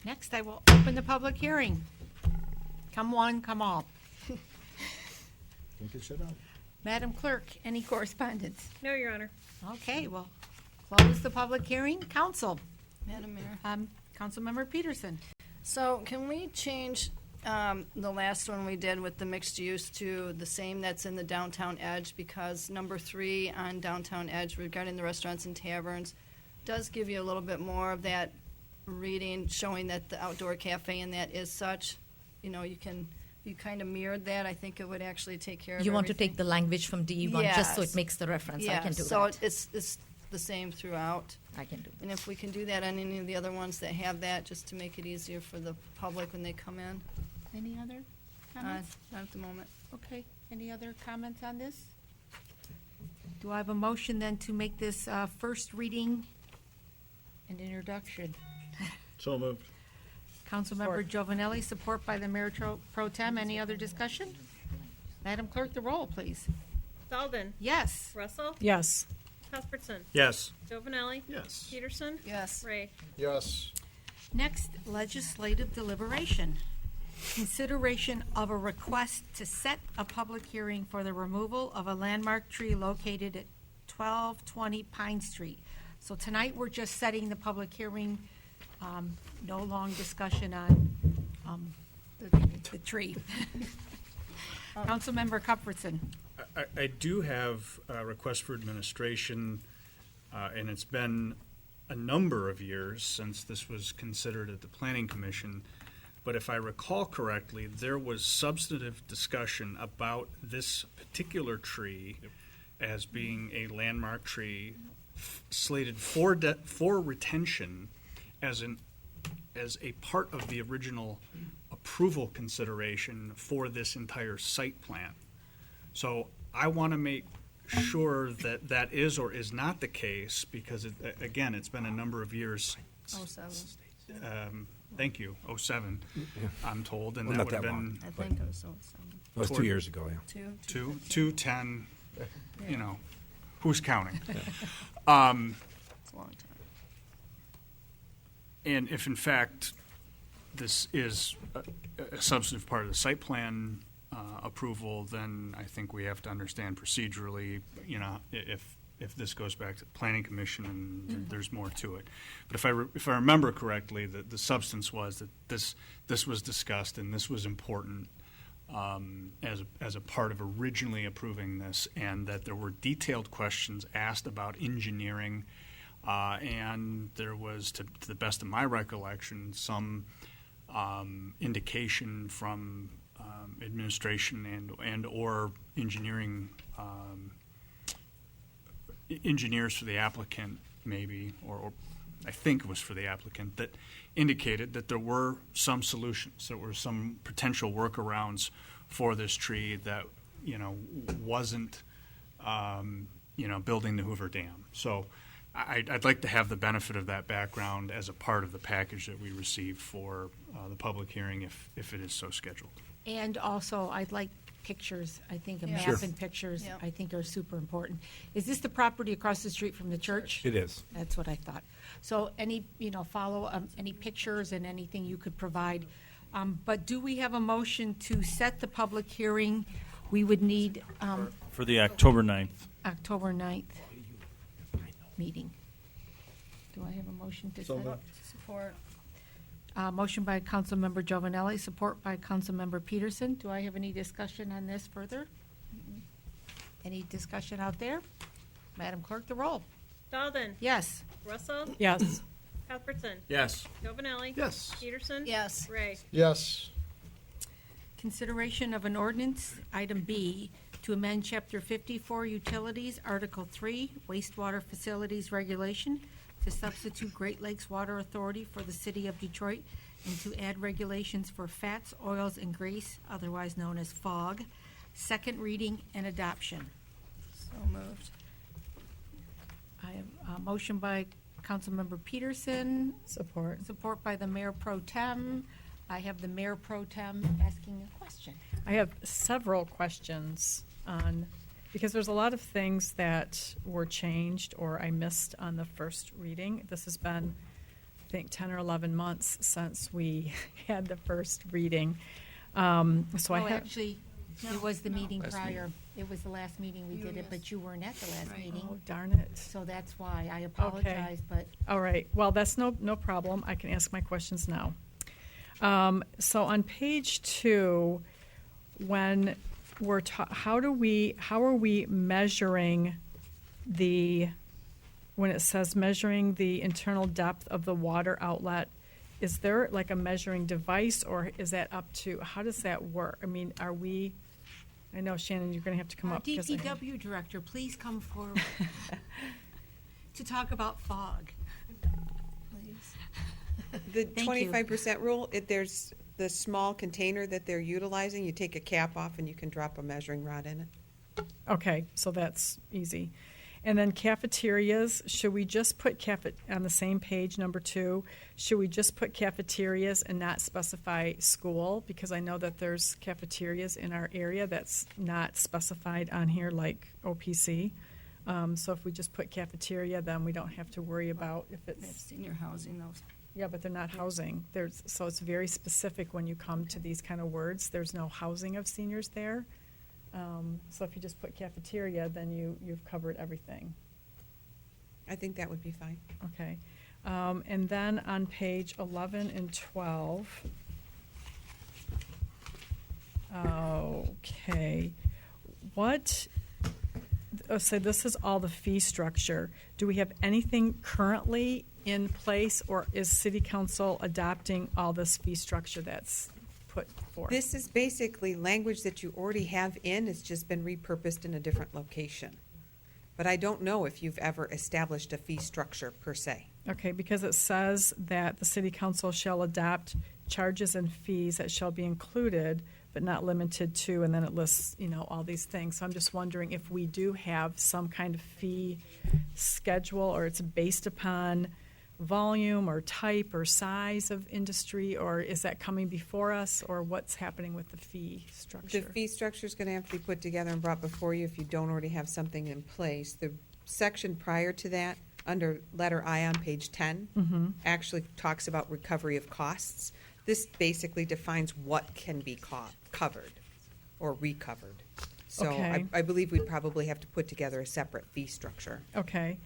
Next, I will open the public hearing. Come one, come all. Don't get shut out. Madam Clerk, any correspondence? No, Your Honor. Okay, well, close the public hearing. Council. Madam Mayor. Councilmember Peterson. So can we change the last one we did with the mixed use to the same that's in the downtown edge? Because number 3 on downtown edge regarding the restaurants and taverns does give you a little bit more of that reading, showing that the outdoor cafe and that is such. You know, you kind of mirrored that. I think it would actually take care of You want to everything. take the language from DE1 just so Yes. it makes the reference. I can do so that. it's the same throughout. I can do that. And if we can do that on any of the other ones that have that, just to make it easier for the public when they come in. Any other comments? Not at the moment. Okay, any other comments on this? Do I have a motion then to make this first reading and introduction? So moved. Councilmember Giovanelli, support by the Mayor Pro Tem. Any other discussion? Madam Clerk, the roll, please. Dalton? Yes. Russell? Yes. Cuthbertson? Yes. Jovenelli? Yes. Peterson? Yes. Ray? Yes. Next, legislative deliberation. Consideration of a request to set a public hearing for the removal of a landmark tree located at 1220 Pine Street. So tonight, we're just setting the public hearing, no long discussion on the tree. Councilmember Cuthbertson. I do have a request for administration, and it's been a number of years since this was considered at the Planning Commission. But if I recall correctly, there was substantive discussion about this particular tree as being a landmark tree slated for retention as a part of the original approval consideration for this entire site plan. So I want to make sure that that is or is not the case, because again, it's been a number of years. 07. Thank you, 07, I'm told, and Well, that not would have that been I think it was 07. That was 2 years ago, yeah. 210, you know, who's counting? It's a long time. And if in fact this is a substantive part of the site plan approval, then I think we have to understand procedurally, you know, if this goes back to the Planning Commission and there's more to it. But if I remember correctly, the substance was that this was discussed and this was important as a part of originally approving this, and that there were detailed questions asked about engineering, and there was, to the best of my recollection, some indication from administration and or engineering engineers for the applicant, maybe, or I think it was for the applicant, that indicated that there were some solutions, there were some potential workarounds for this tree that, you know, wasn't, you know, building the Hoover Dam. So I'd like to have the benefit of that background as a part of the package that we receive for the public hearing if it is so scheduled. And also, I'd like pictures. I think a Yeah. map Sure. and pictures, Yep. I think, are super important. Is this the property across the street from the church? It is. That's what I thought. So any, any pictures and anything you could provide. But do we have a motion to set the public hearing? We would need For the October 9th. October 9th meeting. Do I have a motion to So set? moved. Support. Motion by Councilmember Giovanelli, support by Councilmember Peterson. Do I have any discussion on this further? Any discussion out there? Madam Clerk, the roll. Dalton. Yes. Russell. Yes. Cuthbertson. Yes. Giovanelli. Yes. Peterson. Yes. Ray. Yes. Consideration of an ordinance, item B, to amend Chapter 54 Utilities, Article 3, Wastewater Facilities Regulation, to substitute Great Lakes Water Authority for the City of Detroit, and to add regulations for fats, oils, and grease, otherwise known as FOG. Second reading and adoption. So moved. I have a motion by Councilmember Peterson, Support. support by the Mayor Pro Tem. I have the Mayor Pro Tem asking a question. I have several questions on, because there's a lot of things that were changed or I missed on the first reading. This has been, I think, 10 or 11 months since we had the first reading. So I Oh, have, actually, it was the meeting Last prior. It was the last meeting we did it, but you weren't at the last Right. meeting. oh, darn it. So that's why I apologize, but All right, well, that's no problem. I can ask my questions now. So on page 2, when we're how are we measuring when it says measuring the internal depth of the water outlet? Is there like a measuring device, or is that up to, how does that work? I mean, I know, Shannon, you're going to have to come our up. because I- DPW director, please come forward to talk about fog. The Thank you. 25% rule, there's the small container that they're utilizing, you take a cap off and you can drop a measuring rod in it. Okay, so that's easy. And then cafeterias, should we just put on the same page, number 2, should we just put cafeterias and not specify school? Because I know that there's cafeterias in our area that's not specified on here, like OPC. So if we just put cafeteria, then we don't have to worry about if We have it's, senior housing, those. yeah, but they're not housing. So it's very specific when you come to these kind of words. There's no housing of seniors there. So if you just put cafeteria, then you've covered everything. I think that would be fine. Okay. And then on page 11 and 12. Okay. So this is all the fee structure. Do we have anything currently in place, or is City Council adopting all this fee structure that's put forth? This is basically language that you already have in, it's just been repurposed in a different location. But I don't know if you've ever established a fee structure per se. Okay, because it says that the City Council shall adopt charges and fees that shall be included, but not limited to, and then it lists, all these things. So I'm just wondering if we do have some kind of fee schedule, or it's based upon volume or type or size of industry, or is that coming before us, or what's happening with the fee structure? The fee structure is going to have to be put together and brought before you if you don't already have something in place. The section prior to that, under letter I on page 10, actually talks about recovery of costs. This basically defines what can be covered or recovered. So Okay. I believe we'd probably have to put together a separate fee structure. Okay,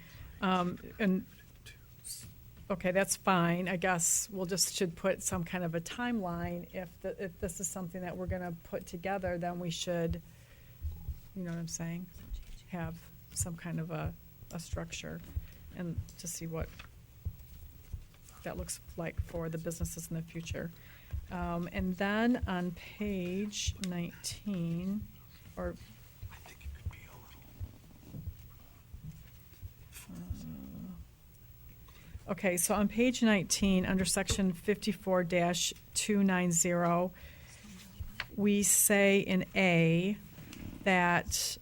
okay, that's fine. I guess we'll should put some kind of a timeline. If this is something that we're gonna put together, then we should, you know what I'm saying? Have some kind of a structure, and to see what that looks like for the businesses in the future. And then on page 19, or okay, so on page 19, under section 54-290, we say in A that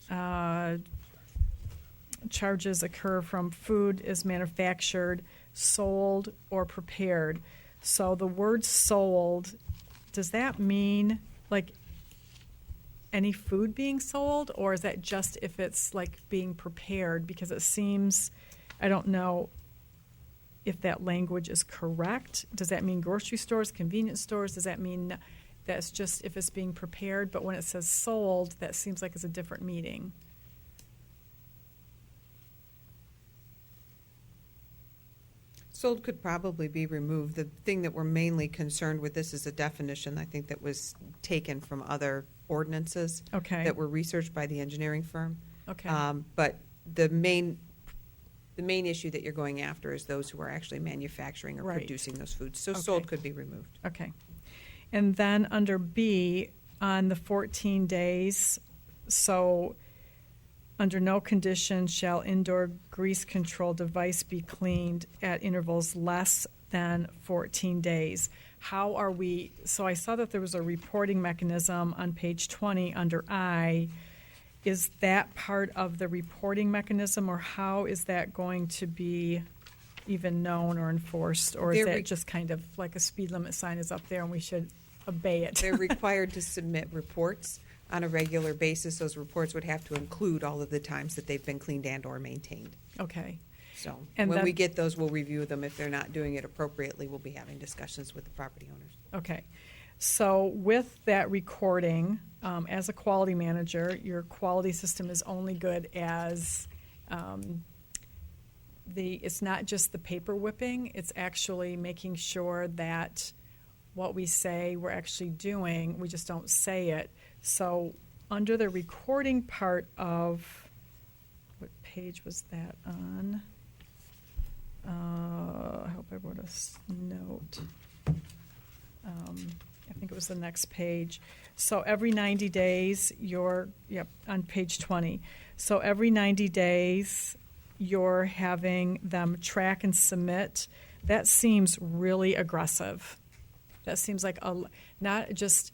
charges occur from food is manufactured, sold, or prepared. So the word sold, does that mean like any food being sold, or is that just if it's like being prepared? Because it seems, I don't know if that language is correct. Does that mean grocery stores, convenience stores? Does that mean that's just if it's being prepared? But when it says sold, that seems like it's a different meaning. Sold could probably be removed. The thing that we're mainly concerned with this is a definition, I think, that was taken from other ordinances Okay. that were researched by the engineering firm. Okay. But the main issue that you're going after is those who are actually manufacturing or Right. producing those foods. So Okay. sold could be removed. Okay. And then under B, on the 14 days, so under no condition shall indoor grease control device be cleaned at intervals less than 14 days. How are we, so I saw that there was a reporting mechanism on page 20 under I. Is that part of the reporting mechanism, or how is that going to be even known or enforced? Or is They're that re- just kind of like a speed limit sign is up there and we should obey it? They're required to submit reports on a regular basis. Those reports would have to include all of the times that they've been cleaned and or maintained. Okay. So And when we then- get those, we'll review them. If they're not doing it appropriately, we'll be having discussions with the property owners. Okay. So with that recording, as a quality manager, your quality system is only good as it's not just the paper whipping, it's actually making sure that what we say we're actually doing, we just don't say it. So under the recording part of, what page was that on? I hope I wrote a note. I think it was the next page. So every 90 days, on page 20. So every 90 days, you're having them track and submit. That seems really aggressive. That seems like not just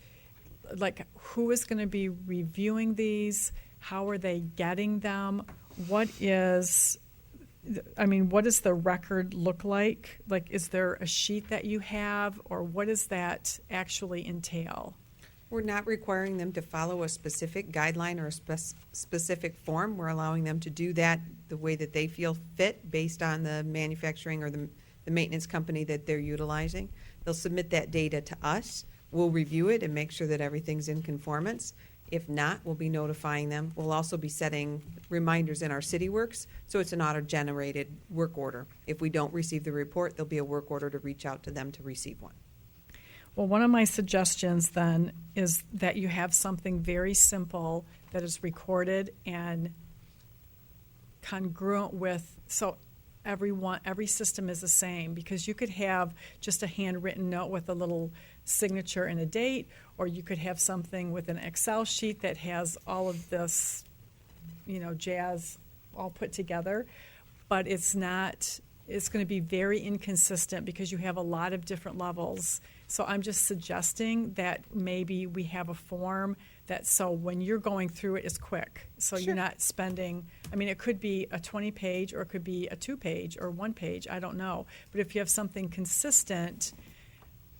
like who is going to be reviewing these? How are they getting them? What does the record look like? Like, is there a sheet that you have, or what does that actually entail? We're not requiring them to follow a specific guideline or a specific form. We're allowing them to do that the way that they feel fit based on the manufacturing or the maintenance company that they're utilizing. They'll submit that data to us. We'll review it and make sure that everything's in conformance. If not, we'll be notifying them. We'll also be setting reminders in our CityWorks, so it's an auto-generated work order. If we don't receive the report, there'll be a work order to reach out to them to receive one. Well, one of my suggestions then is that you have something very simple that is recorded and congruent with, so every system is the same, because you could have just a handwritten note with a little signature and a date, or you could have something with an Excel sheet that has all of this, jazz all put together, but it's going to be very inconsistent because you have a lot of different levels. So I'm just suggesting that maybe we have a form that, so when you're going through it, it's quick. So Sure. You're not spending, it could be a 20-page or it could be a 2-page or 1-page, I don't know. But if you have something consistent,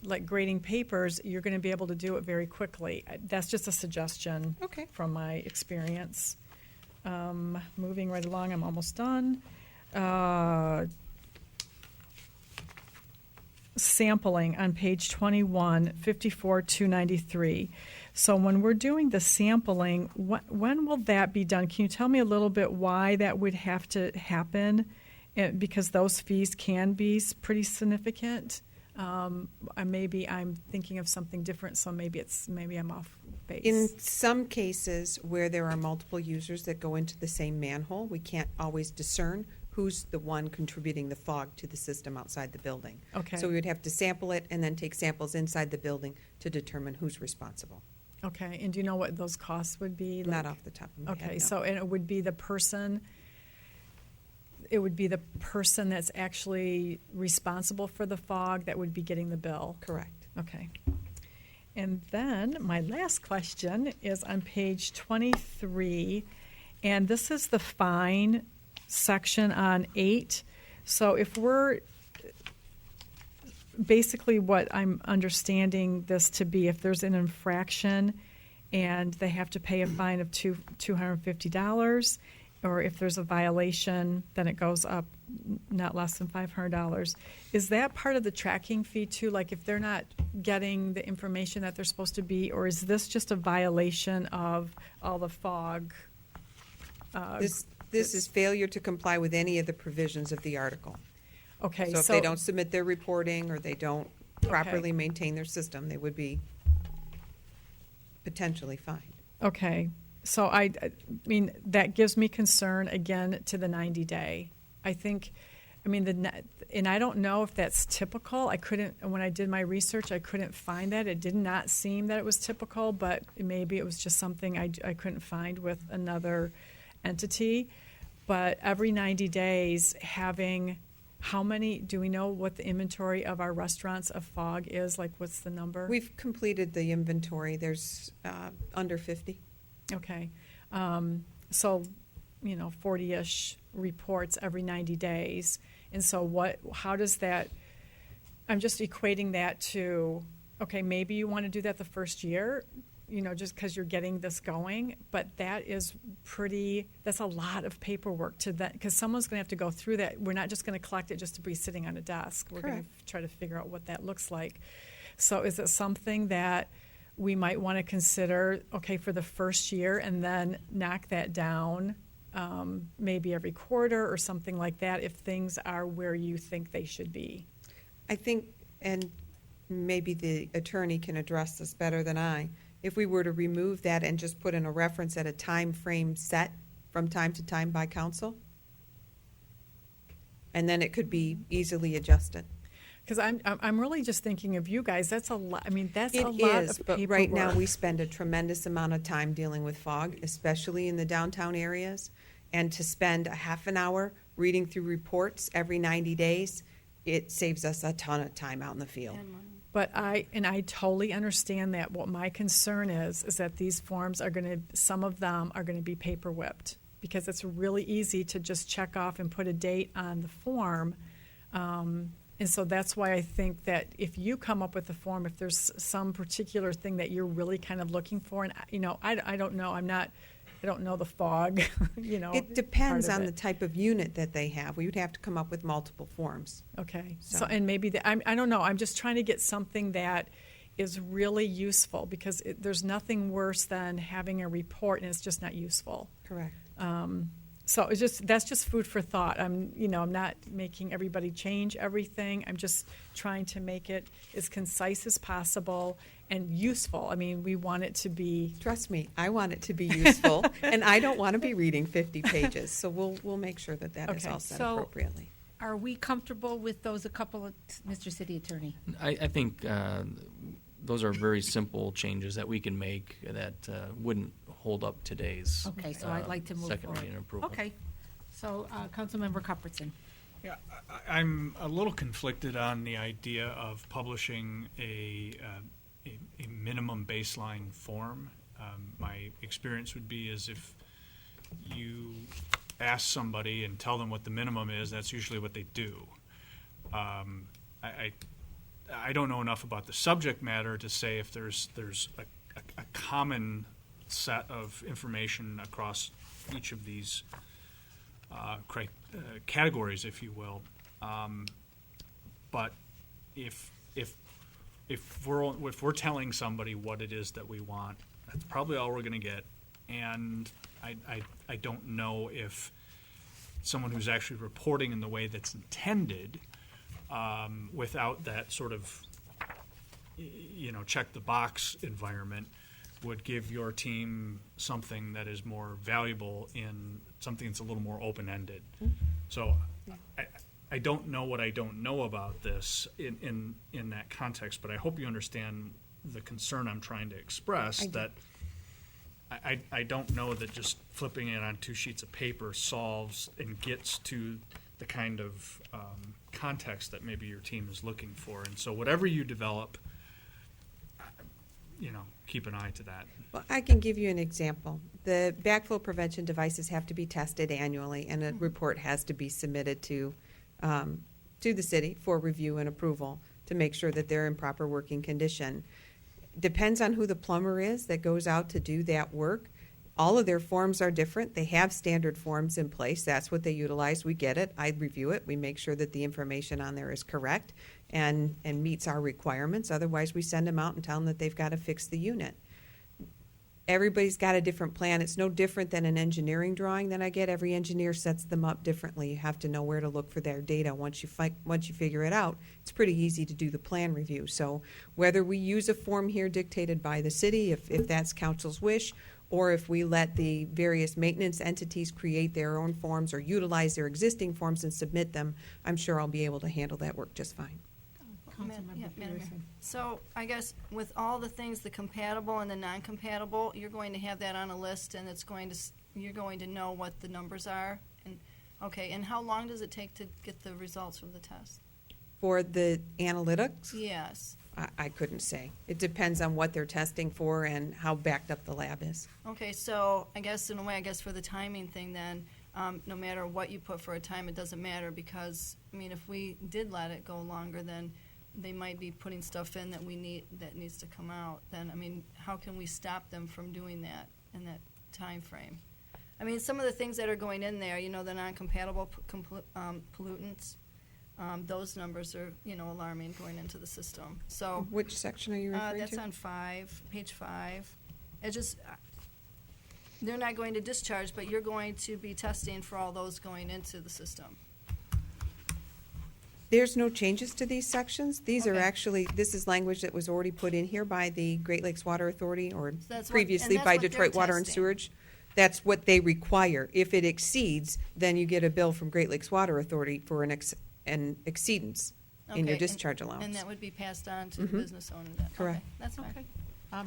like grading papers, you're going to be able to do it very quickly. That's just a suggestion from my experience. Moving right along, I'm almost done. Sampling on page 21, 54,293. So when we're doing the sampling, when will that be done? Can you tell me a little bit why that would have to happen? Because those fees can be pretty significant. Maybe I'm thinking of something different, so maybe I'm off base. In some cases where there are multiple users that go into the same manhole, we can't always discern who's the one contributing the fog to the system outside the building. Okay. So we would have to sample it and then take samples inside the building to determine who's responsible. Okay, and do you know what those costs would be? Not off the top of my head, Okay, no. so, and it would be the person that's actually responsible for the fog that would be getting the bill? Correct. Okay. And then my last question is on page 23, and this is the fine section on 8. So if we're basically what I'm understanding this to be, if there's an infraction and they have to pay a fine of $250, or if there's a violation, then it goes up not less than $500. Is that part of the tracking fee too? Like if they're not getting the information that they're supposed to be, or is this just a violation of all the fog? This is failure to comply with any of the provisions of the article. Okay, So if they don't submit their reporting or they don't properly maintain their system, they would be potentially fined. Okay, so I mean, that gives me concern again to the 90-day. I think, I mean, and I don't know if that's typical. I couldn't, when I did my research, I couldn't find that. It did not seem that it was typical, but maybe it was just something I couldn't find with another entity. But every 90 days, having, how many, do we know what the inventory of our restaurants of fog is? Like, what's the number? We've completed the inventory. There's under 50. Okay. So, 40-ish reports every 90 days. And so how does that, I'm just equating that to, okay, maybe you want to do that the first year, just because you're getting this going, but that's a lot of paperwork to that, because someone's going to have to go through that. We're not just going to collect it just to be sitting on a desk. We're going to try to figure out what that looks like. So is it something that we might want to consider, okay, for the first year, and then knock that down maybe every quarter or something like that if things are where you think they should be? I think, and maybe the attorney can address this better than I, if we were to remove that and just put in a reference at a time frame set from time to time by council, and then it could be easily adjusted. Because I'm really just thinking of you guys. That's a lot. I mean, that's It a lot is, of but paperwork. right now we spend a tremendous amount of time dealing with fog, especially in the downtown areas. And to spend a half an hour reading through reports every 90 days, it saves us a ton of time out in the field. But I totally understand that. What my concern is that these forms some of them are going to be paper whipped, because it's really easy to just check off and put a date on the form. And so that's why I think that if you come up with a form, if there's some particular thing that you're really kind of looking for, and I don't know, I don't know the fog, It depends part of on it. the type of unit that they have. We would have to come up with multiple forms. Okay. So and maybe I don't know. I'm just trying to get something that is really useful, because there's nothing worse than having a report and it's just not useful. Correct. So that's just food for thought. I'm not making everybody change everything. I'm just trying to make it as concise as possible and useful. I mean, we want it to be. Trust me, I want it to be useful, and I don't want to be reading 50 pages. So we'll make sure that is all set appropriately. Are we comfortable with those? Mr. City Attorney? I think those are very simple changes that we can make that wouldn't hold up today's Okay, so I'd like to move second forward. reading approval. Okay. So, Councilmember Cuthbertson. Yeah, I'm a little conflicted on the idea of publishing a minimum baseline form. My experience would be is if you ask somebody and tell them what the minimum is, that's usually what they do. I don't know enough about the subject matter to say if there's a common set of information across each of these categories, if you will. But if we're telling somebody what it is that we want, that's probably all we're going to get. And I don't know if someone who's actually reporting in the way that's intended, without that sort of check the box environment, would give your team something that is more valuable in something that's a little more open-ended. So I don't know what I don't know about this in that context, but I hope you understand the concern I'm trying to express, that I don't know that just flipping it on 2 sheets of paper solves and gets to the kind of context that maybe your team is looking for. And so whatever you develop, keep an eye to that. Well, I can give you an example. The backflow prevention devices have to be tested annually, and a report has to be submitted to the city for review and approval to make sure that they're in proper working condition. Depends on who the plumber is that goes out to do that work. All of their forms are different. They have standard forms in place. That's what they utilize. We get it. I review it. We make sure that the information on there is correct and meets our requirements. Otherwise, we send them out and tell them that they've got to fix the unit. Everybody's got a different plan. It's no different than an engineering drawing that I get. Every engineer sets them up differently. You have to know where to look for their data. Once you figure it out, it's pretty easy to do the plan review. So whether we use a form here dictated by the city, if that's council's wish, or if we let the various maintenance entities create their own forms or utilize their existing forms and submit them, I'm sure I'll be able to handle that work just fine. Madam Mayor. So I guess with all the things, the compatible and the non-compatible, you're going to have that on a list, and you're going to know what the numbers are. And how long does it take to get the results from the test? For the analytics? Yes. I couldn't say. It depends on what they're testing for and how backed up the lab is. Okay, so I guess in a way, for the timing thing then, no matter what you put for a time, it doesn't matter because, if we did let it go longer, then they might be putting stuff in that that needs to come out. Then, how can we stop them from doing that in that time frame? Some of the things that are going in there, the non-compatible pollutants, those numbers are, alarming going into the system. So which section are you referring that's to? on page 5. It just they're not going to discharge, but you're going to be testing for all those going into the system. There's no changes to these sections. These are Okay. actually, this is language that was already put in here by the Great Lakes Water Authority or that's what- previously and that's by what they're Detroit Water and testing. Sewerage. That's what they require. If it exceeds, then you get a bill from Great Lakes Water Authority for an exceedance in your Okay, discharge and allowance. that would be passed on to Mhm. the business owner then? Correct. Okay, that's fine.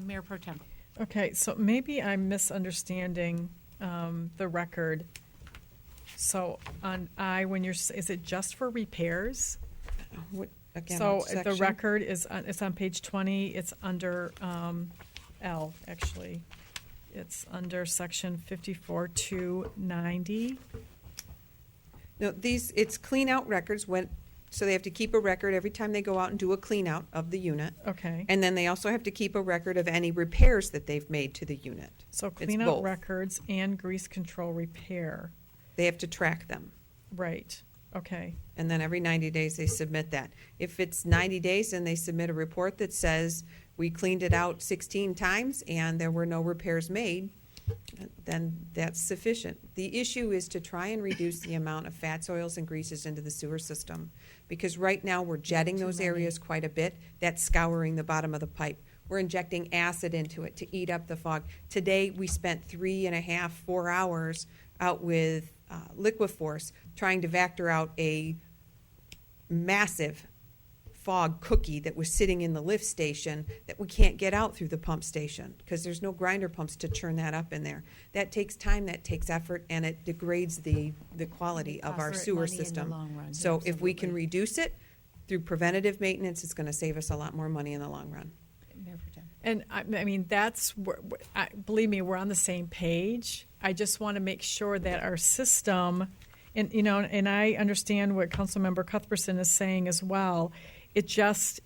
Mayor Pro Tem. Okay, so maybe I'm misunderstanding the record. So on when is it just for repairs? Again, So what the section? record is, it's on page 20, it's under L, actually. It's under section 54-290. No, it's clean out records so they have to keep a record every time they go out and do a clean out of the unit. Okay. And then they also have to keep a record of any repairs that they've made to the unit. So It's clean out both. records and grease control repair. They have to track them. Right, okay. And then every 90 days they submit that. If it's 90 days and they submit a report that says we cleaned it out 16 times and there were no repairs made, then that's sufficient. The issue is to try and reduce the amount of fats, oils, and greases into the sewer system. Because right now we're jetting those areas quite a bit. That's scouring the bottom of the pipe. We're injecting acid into it to eat up the fog. Today we spent 3.5-4 hours out with Liquiforce trying to vector out a massive fog cookie that was sitting in the lift station that we can't get out through the pump station because there's no grinder pumps to churn that up in there. That takes time, that takes effort, and it degrades the quality of our Costs sewer money in the system. long run, So if we can absolutely. reduce it through preventative maintenance, it's going to save us a lot more money in the long run. Mayor Pro Tem. And that's, believe me, we're on the same page. I just want to make sure that our system, and I understand what Councilmember Cuthbertson is saying as well. It just,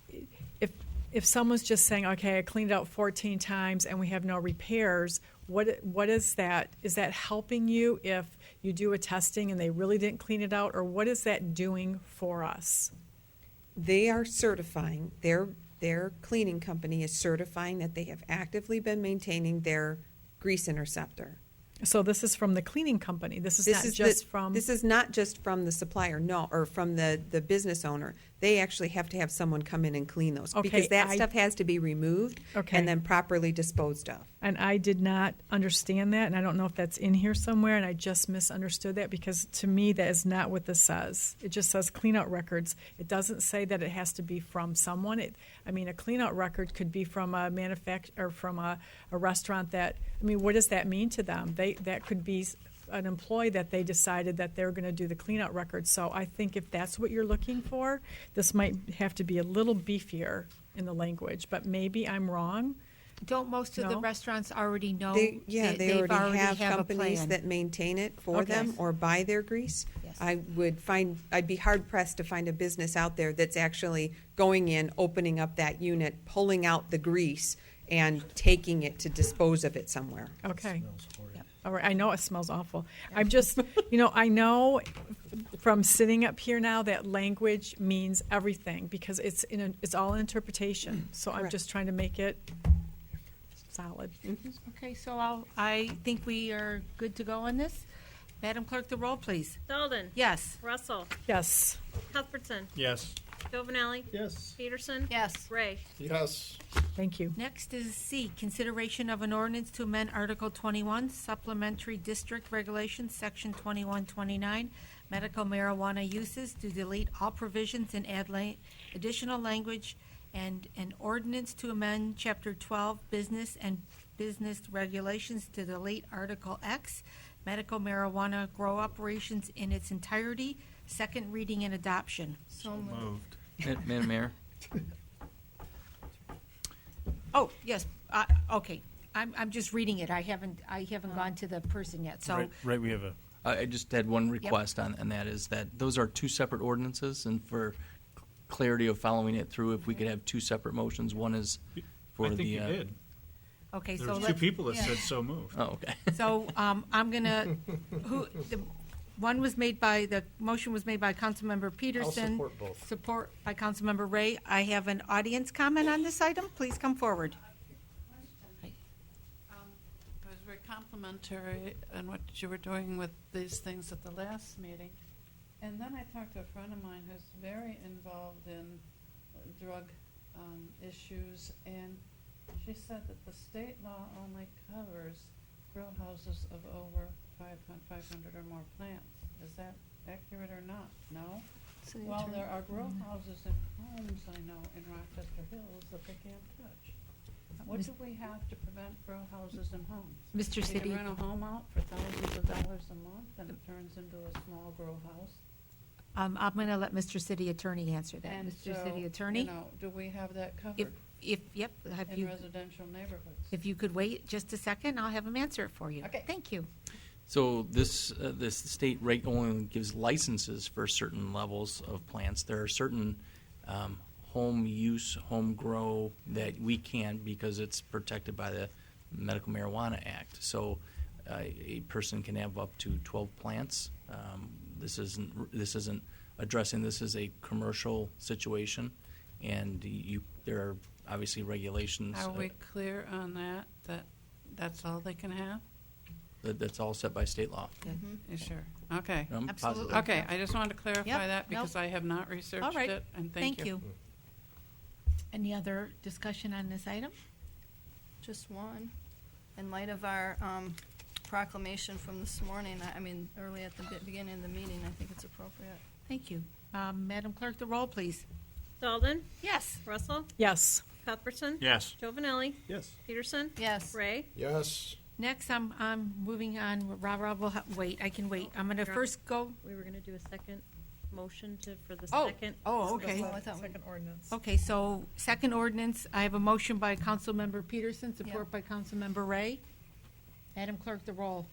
if someone's just saying, okay, I cleaned it out 14 times and we have no repairs, what is that? Is that helping you if you do a testing and they really didn't clean it out, or what is that doing for us? They are certifying, their cleaning company is certifying that they have actively been maintaining their grease interceptor. So this is from the cleaning company. This is This not is just from. This is not just from the supplier, no, or from the business owner. They actually have to have someone come in and clean those. Okay, Because that stuff has to be removed Okay. and then properly disposed of. And I did not understand that, and I don't know if that's in here somewhere, and I just misunderstood that, because to me, that is not what this says. It just says clean out records. It doesn't say that it has to be from someone. A clean out record could be from a or from a restaurant that, what does that mean to them? That could be an employee that they decided that they're going to do the clean out record. So I think if that's what you're looking for, this might have to be a little beefier in the language, but maybe I'm wrong. Don't most of the No? restaurants already know? They they've already have a companies plan? that maintain it for Okay. them or buy their grease. Yes. I'd be hard pressed to find a business out there that's actually going in, opening up that unit, pulling out the grease, and taking it to dispose of it somewhere. Okay. All right, I know it smells awful. I'm just, I know from sitting up here now that language means everything because it's all interpretation. So I'm Correct. just trying to make it solid. Okay, so I think we are good to go on this. Madam Clerk, the roll, please. Selden. Yes. Russell. Yes. Cuthbertson. Yes. Jovenelli. Yes. Peterson. Yes. Ray. Yes. Thank you. Next is C, consideration of an ordinance to amend Article 21, Supplementary District Regulations, Section 2129, medical marijuana uses, to delete all provisions and add additional language, and an ordinance to amend Chapter 12, Business and Business Regulations, to delete Article X, medical marijuana grow operations in its entirety, second reading and adoption. So moved. Madam Mayor? Oh, yes, okay. I'm just reading it. I haven't gone to the person yet, so. Right, we have a. I just had one request and that is that those are two separate ordinances, and for clarity of following it through, if we could have two separate motions, one is for I think you did. Okay, There so was two let's. people that said so moved. Oh, okay. So, I'm gonna, the motion was made by Councilmember Peterson. support both. Support by Councilmember Ray. I have an audience comment on this item. Please come forward. It was very complimentary in what you were doing with these things at the last meeting. And then I talked to a friend of mine who's very involved in drug issues, and she said that the state law only covers grow houses of over 500 or more plants. Is that accurate or not? No? City Well, attorney. there are grow houses in homes, I know, in Rochester Hills that they can't touch. What do we have to prevent grow houses in homes? Mr. You City- can rent a home out for thousands of dollars a month, and it turns into a small grow house. I'm gonna let Mr. City Attorney answer that. And Mr. so, City Attorney? do we have that covered Yep, have in you, residential neighborhoods? if you could wait just a second, I'll have him answer it for you. Okay. Thank you. So this state rate only gives licenses for certain levels of plants. There are certain home use, home grow that we can't because it's protected by the Medical Marijuana Act. So a person can have up to 12 plants. This isn't addressing this as a commercial situation, and there are obviously regulations. Are we clear on that, that's all they can have? That's all set by state law. You sure? Okay. I'm Absolutely. positive. Okay, I just wanted to clarify Yep, that because nope. I have not All researched right. it, and thank you. Any other discussion on this item? Just one. In light of our proclamation from this morning, early at the beginning of the meeting, I think it's appropriate. Thank you. Madam Clerk, the roll, please. Selden. Yes. Russell. Yes. Cuthbertson. Yes. Jovenelli. Yes. Peterson. Yes. Ray. Yes. Next, I'm moving on. Rob will wait. I can wait. I'm gonna first go. We were gonna do a second motion for the Oh, second. okay. Oh, I thought we- Second ordinance. Okay, so second ordinance, I have a motion by Councilmember Peterson, support by Councilmember Ray. Madam Clerk, the roll.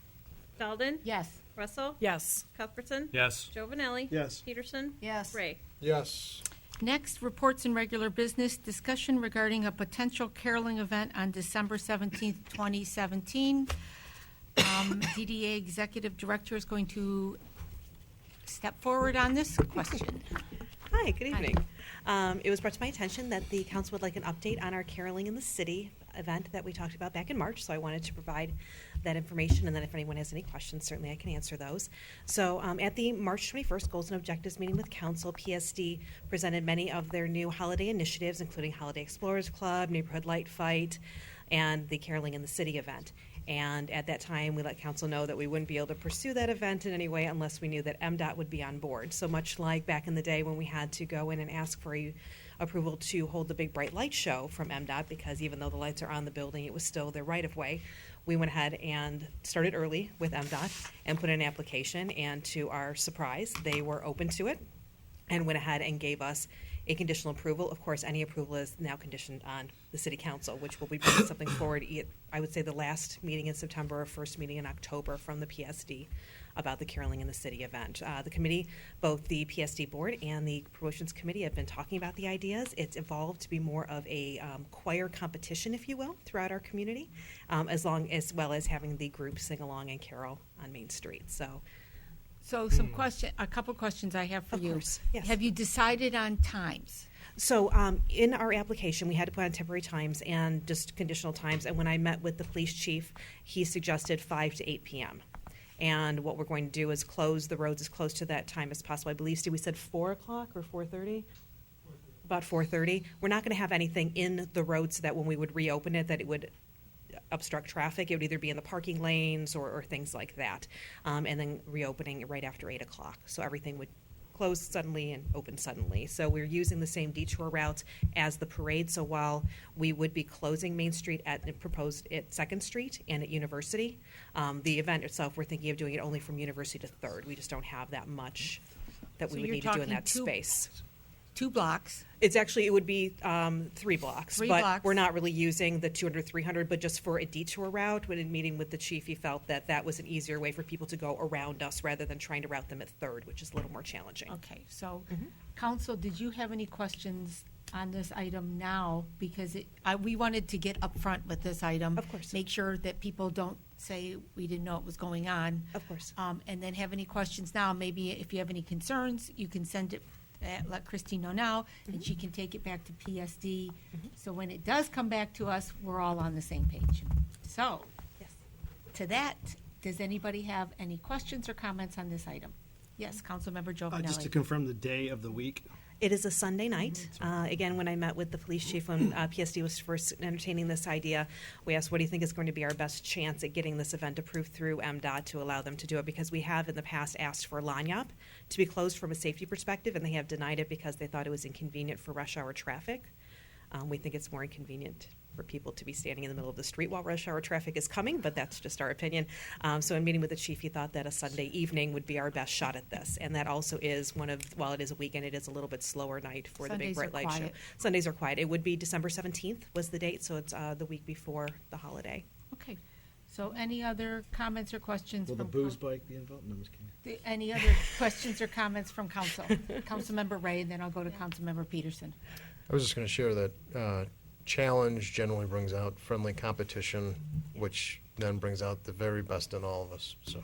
Selden. Yes. Russell. Yes. Cuthbertson. Yes. Jovenelli. Yes. Peterson. Yes. Ray. Yes. Next, reports and regular business, discussion regarding a potential caroling event on December 17th, 2017. DDA Executive Director is going to step forward on this question. Hi, good evening. It was brought to my attention that the council would like an update on our Caroling in the City event that we talked about back in March, so I wanted to provide that information, and then if anyone has any questions, certainly I can answer those. So at the March 21st Goals and Objectives meeting with Council, PSD presented many of their new holiday initiatives, including Holiday Explorers Club, Neighborhood Light Fight, and the Caroling in the City event. And at that time, we let council know that we wouldn't be able to pursue that event in any way unless we knew that MDOT would be on board. So much like back in the day when we had to go in and ask for approval to hold the big bright light show from MDOT, because even though the lights are on the building, it was still their right of way. We went ahead and started early with MDOT and put in an application, and to our surprise, they were open to it and went ahead and gave us a conditional approval. Of course, any approval is now conditioned on the city council, which will be bringing something forward, I would say the last meeting in September or first meeting in October from the PSD about the Caroling in the City event. The committee, both the PSD board and the promotions committee, have been talking about the ideas. It's evolved to be more of a choir competition, if you will, throughout our community, as well as having the group sing along and carol on Main Street. So A couple questions I have for Of you. course, yes. Have you decided on times? So in our application, we had to put on temporary times and just conditional times. And when I met with the police chief, he suggested 5 to 8 p.m. And what we're going to do is close the roads as close to that time as possible. I believe, Steve, we said 4 o'clock or 4:30? About 4:30. We're not going to have anything in the road so that when we would reopen it, that it would obstruct traffic. It would either be in the parking lanes or things like that. And then reopening right after 8 o'clock. So everything would close suddenly and open suddenly. So we're using the same detour routes as the parade. So while we would be closing Main Street proposed at 2nd Street and at University, the event itself, we're thinking of doing it only from University to 3rd. We just don't have that much that we would need to do in that space. 2 blocks. It would be 3 blocks. 3 but blocks. We're not really using the 200, 300, but just for a detour route. When in meeting with the chief, he felt that that was an easier way for people to go around us rather than trying to route them at 3rd, which is a little more challenging. Okay, so council, did you have any questions on this item now? Because we wanted to get upfront with this item. Of course. Make sure that people don't say we didn't know it was going on. Of course. And then have any questions now. Maybe if you have any concerns, you can send it, let Christine know now, and she can take it back to PSD. So when it does come back to us, we're all on the same page. So, to that, does anybody have any questions or comments on this item? Yes, Councilmember Giovanelli. Just to confirm the day of the week. It is a Sunday night. Again, when I met with the police chief when PSD was first entertaining this idea, we asked, what do you think is going to be our best chance at getting this event approved through MDOT to allow them to do it? Because we have in the past asked for Lanyap to be closed from a safety perspective, and they have denied it because they thought it was inconvenient for rush hour traffic. We think it's more inconvenient for people to be standing in the middle of the street while rush hour traffic is coming, but that's just our opinion. So in meeting with the chief, he thought that a Sunday evening would be our best shot at this. And that also is while it is a weekend, it is a little bit slower night for the Big Bright Light Show. Sundays are quiet. It would be December 17th was the date, so it's the week before the holiday. Okay. So any other comments or questions? Will the from booze bike be involved? No, I'm just kidding. Any other questions or comments from council? Councilmember Ray, and then I'll go to Councilmember Peterson. I was just going to share that challenge generally brings out friendly competition, which then brings out the very best in all of us. So,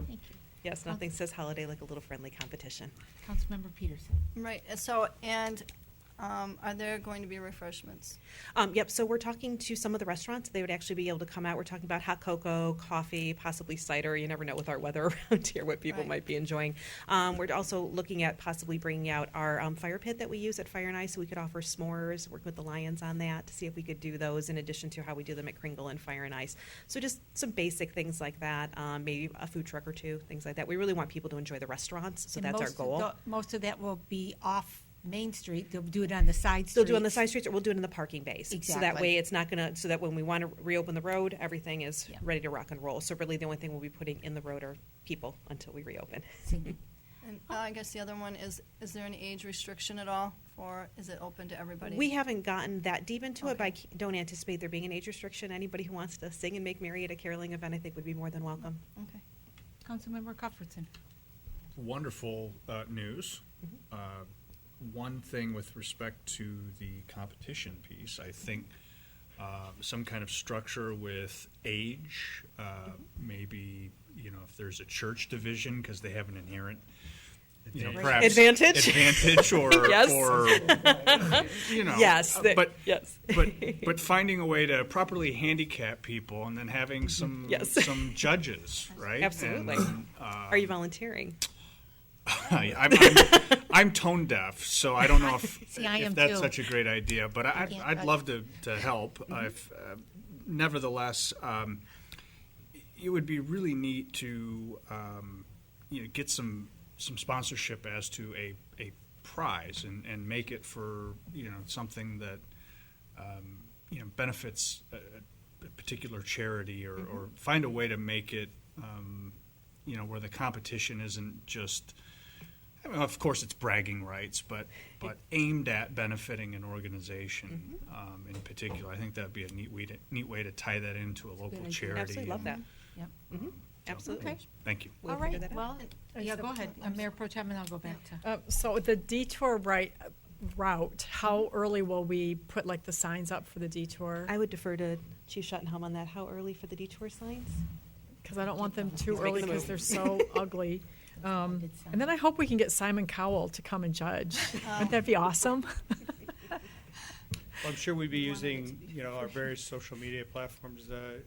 Thank you. Yes, nothing says holiday like a little friendly competition. Councilmember Peterson. Right, so, and are there going to be refreshments? Yep, so we're talking to some of the restaurants. They would actually be able to come out. We're talking about hot cocoa, coffee, possibly cider. You never know with our weather around here what people might be enjoying. We're also looking at possibly bringing out our fire pit that we use at Fire and Ice, so we could offer s'mores, work with the Lions on that to see if we could do those in addition to how we do them at Kringle and Fire and Ice. So just some basic things like that, maybe a food truck or two, things like that. We really want people to enjoy the restaurants, so And that's our goal. Most of that will be off Main Street. They'll do it on the side streets. They'll do it on the side streets, or we'll do it in the parking bays. Exactly. So that way it's not going to, so that when we want to reopen the road, everything is ready to rock and roll. So really the only thing we'll be putting in the road are people until we reopen. And I guess the other one is there an age restriction at all, or is it open to everybody? We haven't gotten that deep into it, but I don't anticipate there being an age restriction. Anybody who wants to sing and make merry at a caroling event, I think, would be more than welcome. Okay. Councilmember Cuthbertson. Wonderful news. One thing with respect to the competition piece, I think some kind of structure with age, maybe, if there's a church division, because they have an inherent, perhaps advantage or, yes. or yes, but finding a way to properly handicap people and then having some some judges, right? Absolutely. And, are you volunteering? I'm tone deaf, so I don't know if that's too. such a great idea. But I'd love to help. Nevertheless, it would be really neat to get some sponsorship as to a prize and make it for something that benefits a particular charity or find a way to make it where the competition isn't just I mean, of course, it's bragging rights, but aimed at benefiting an organization in particular. I think that'd be a neat way to tie that into a local charity. Absolutely love that. Yep. Absolutely. Okay. Thank you. All figure right, that out. well, yeah, go ahead. Mayor Pro Tem, and I'll go back to. So the detour route, how early will we put like the signs up for the detour? I would defer to Chief Schottenhelm on that. How early for the detour signs? Because I don't want them too He's early making the because they're move. so ugly. And then I hope we can get Simon Cowell to come and judge. Wouldn't that be awesome? Well, I'm sure we'd be using, our various social media platforms, the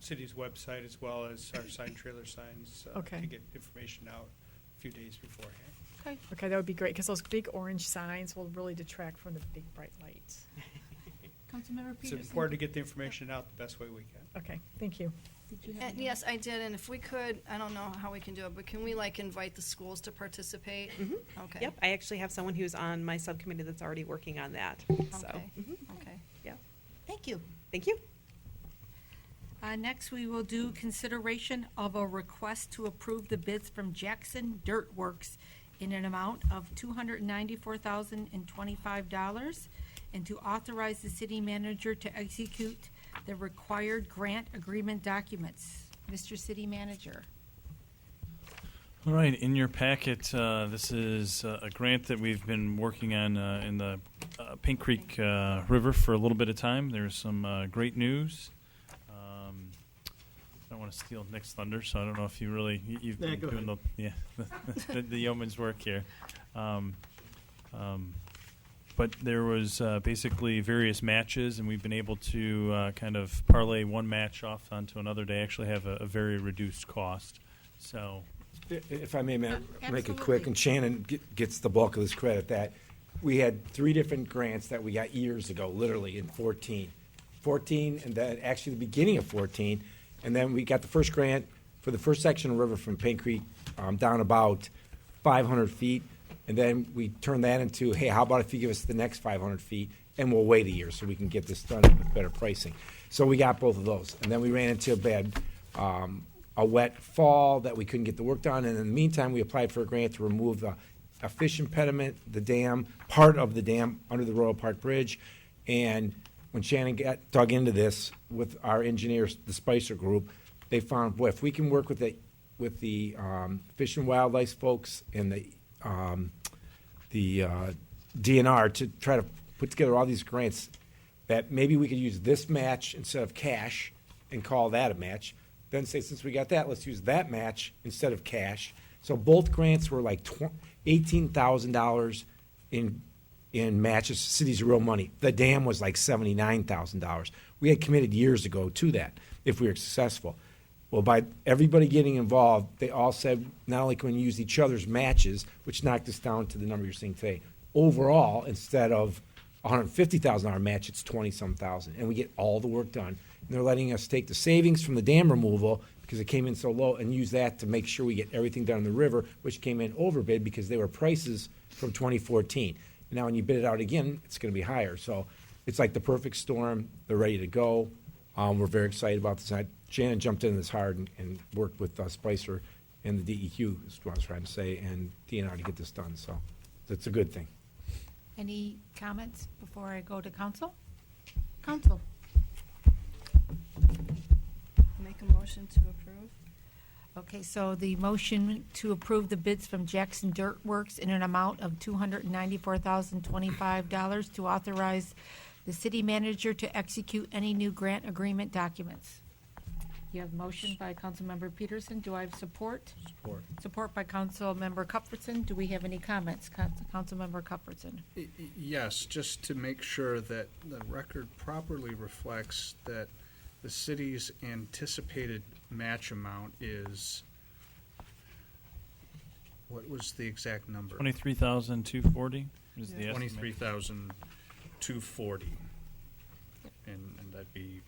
city's website, as well as our sign trailer signs Okay. to get information out a few days beforehand. Okay, that would be great because those big orange signs will really detract from the big bright lights. Councilmember It's Peterson? important to get the information out the best way we can. Okay, thank you. Yes, I did, and if we could, I don't know how we can do it, but can we invite the schools to participate? Okay. Yep, I actually have someone who's on my subcommittee that's already working on that. So, Okay. Okay. yeah. Thank you. Thank you. Next, we will do consideration of a request to approve the bids from Jackson Dirt Works in an amount of $294,025 and to authorize the city manager to execute the required grant agreement documents. Mr. City Manager. All right, in your packet, this is a grant that we've been working on in the Pink Creek River for a little bit of time. There's some great news. I don't want to steal Nick's thunder, so I don't know if you've Yeah, been go doing the yeoman's work here. But there was basically various matches, and we've been able to kind of parlay one match off onto another to actually have a very reduced cost. So, If I may, make it Absolutely. quick, and Shannon gets the bulk of this credit, that we had 3 different grants that we got years ago, literally in 14, and then actually the beginning of 14, and then we got the first grant for the first section of river from Pink Creek down about 500 feet, and then we turned that into, hey, how about if you give us the next 500 feet, and we'll wait a year so we can get this done with better pricing. So we got both of those, and then we ran into a wet fall that we couldn't get the work done, and in the meantime, we applied for a grant to remove a fish impediment, the dam, part of the dam under the Royal Park Bridge. And when Shannon dug into this with our engineers, the Spicer Group, they found, boy, if we can work with the Fish and Wildlife folks and the DNR to try to put together all these grants, that maybe we could use this match instead of cash and call that a match. Then say, since we got that, let's use that match instead of cash. So both grants were like $18,000 in matches. The city's real money. The dam was like $79,000. We had committed years ago to that if we were successful. Well, by everybody getting involved, they all said not only can we use each other's matches, which knocked us down to the number you're seeing today. Overall, instead of $150,000 match, it's 20-some thousand, and we get all the work done. And they're letting us take the savings from the dam removal because it came in so low and use that to make sure we get everything done in the river, which came in overbid because they were prices from 2014. Now, when you bid it out again, it's going to be higher. So it's like the perfect storm. They're ready to go. We're very excited about this. Shannon jumped in this hard and worked with Spicer and the DEQ, is what I was trying to say, and DNR to get this done. So that's a good thing. Any comments before I go to council? Council. Make a motion to approve. Okay, so the motion to approve the bids from Jackson Dirt Works in an amount of $294,025 to authorize the city manager to execute any new grant agreement documents. You have motion by Councilmember Peterson. Do I have support? Support. Support by Councilmember Cuthbertson. Do we have any comments? Councilmember Cuthbertson. Yes, just to make sure that the record properly reflects that the city's anticipated match amount is, what was the exact number? $23,240 is the estimate. 23,240. And that'd be,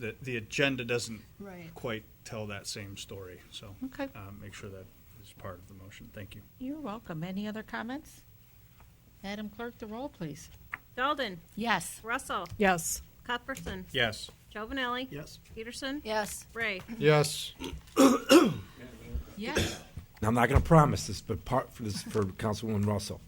the agenda doesn't Right. quite tell that same story, so Okay. make sure that is part of the motion. Thank you. You're welcome. Any other comments? Madam Clerk, the roll, please. Dalton. Yes. Russell. Yes. Cuthbertson. Yes. Jovenelli. Yes. Peterson. Yes. Ray. Yes. Yes. Now, I'm not going to promise this, but for Councilwoman Russell.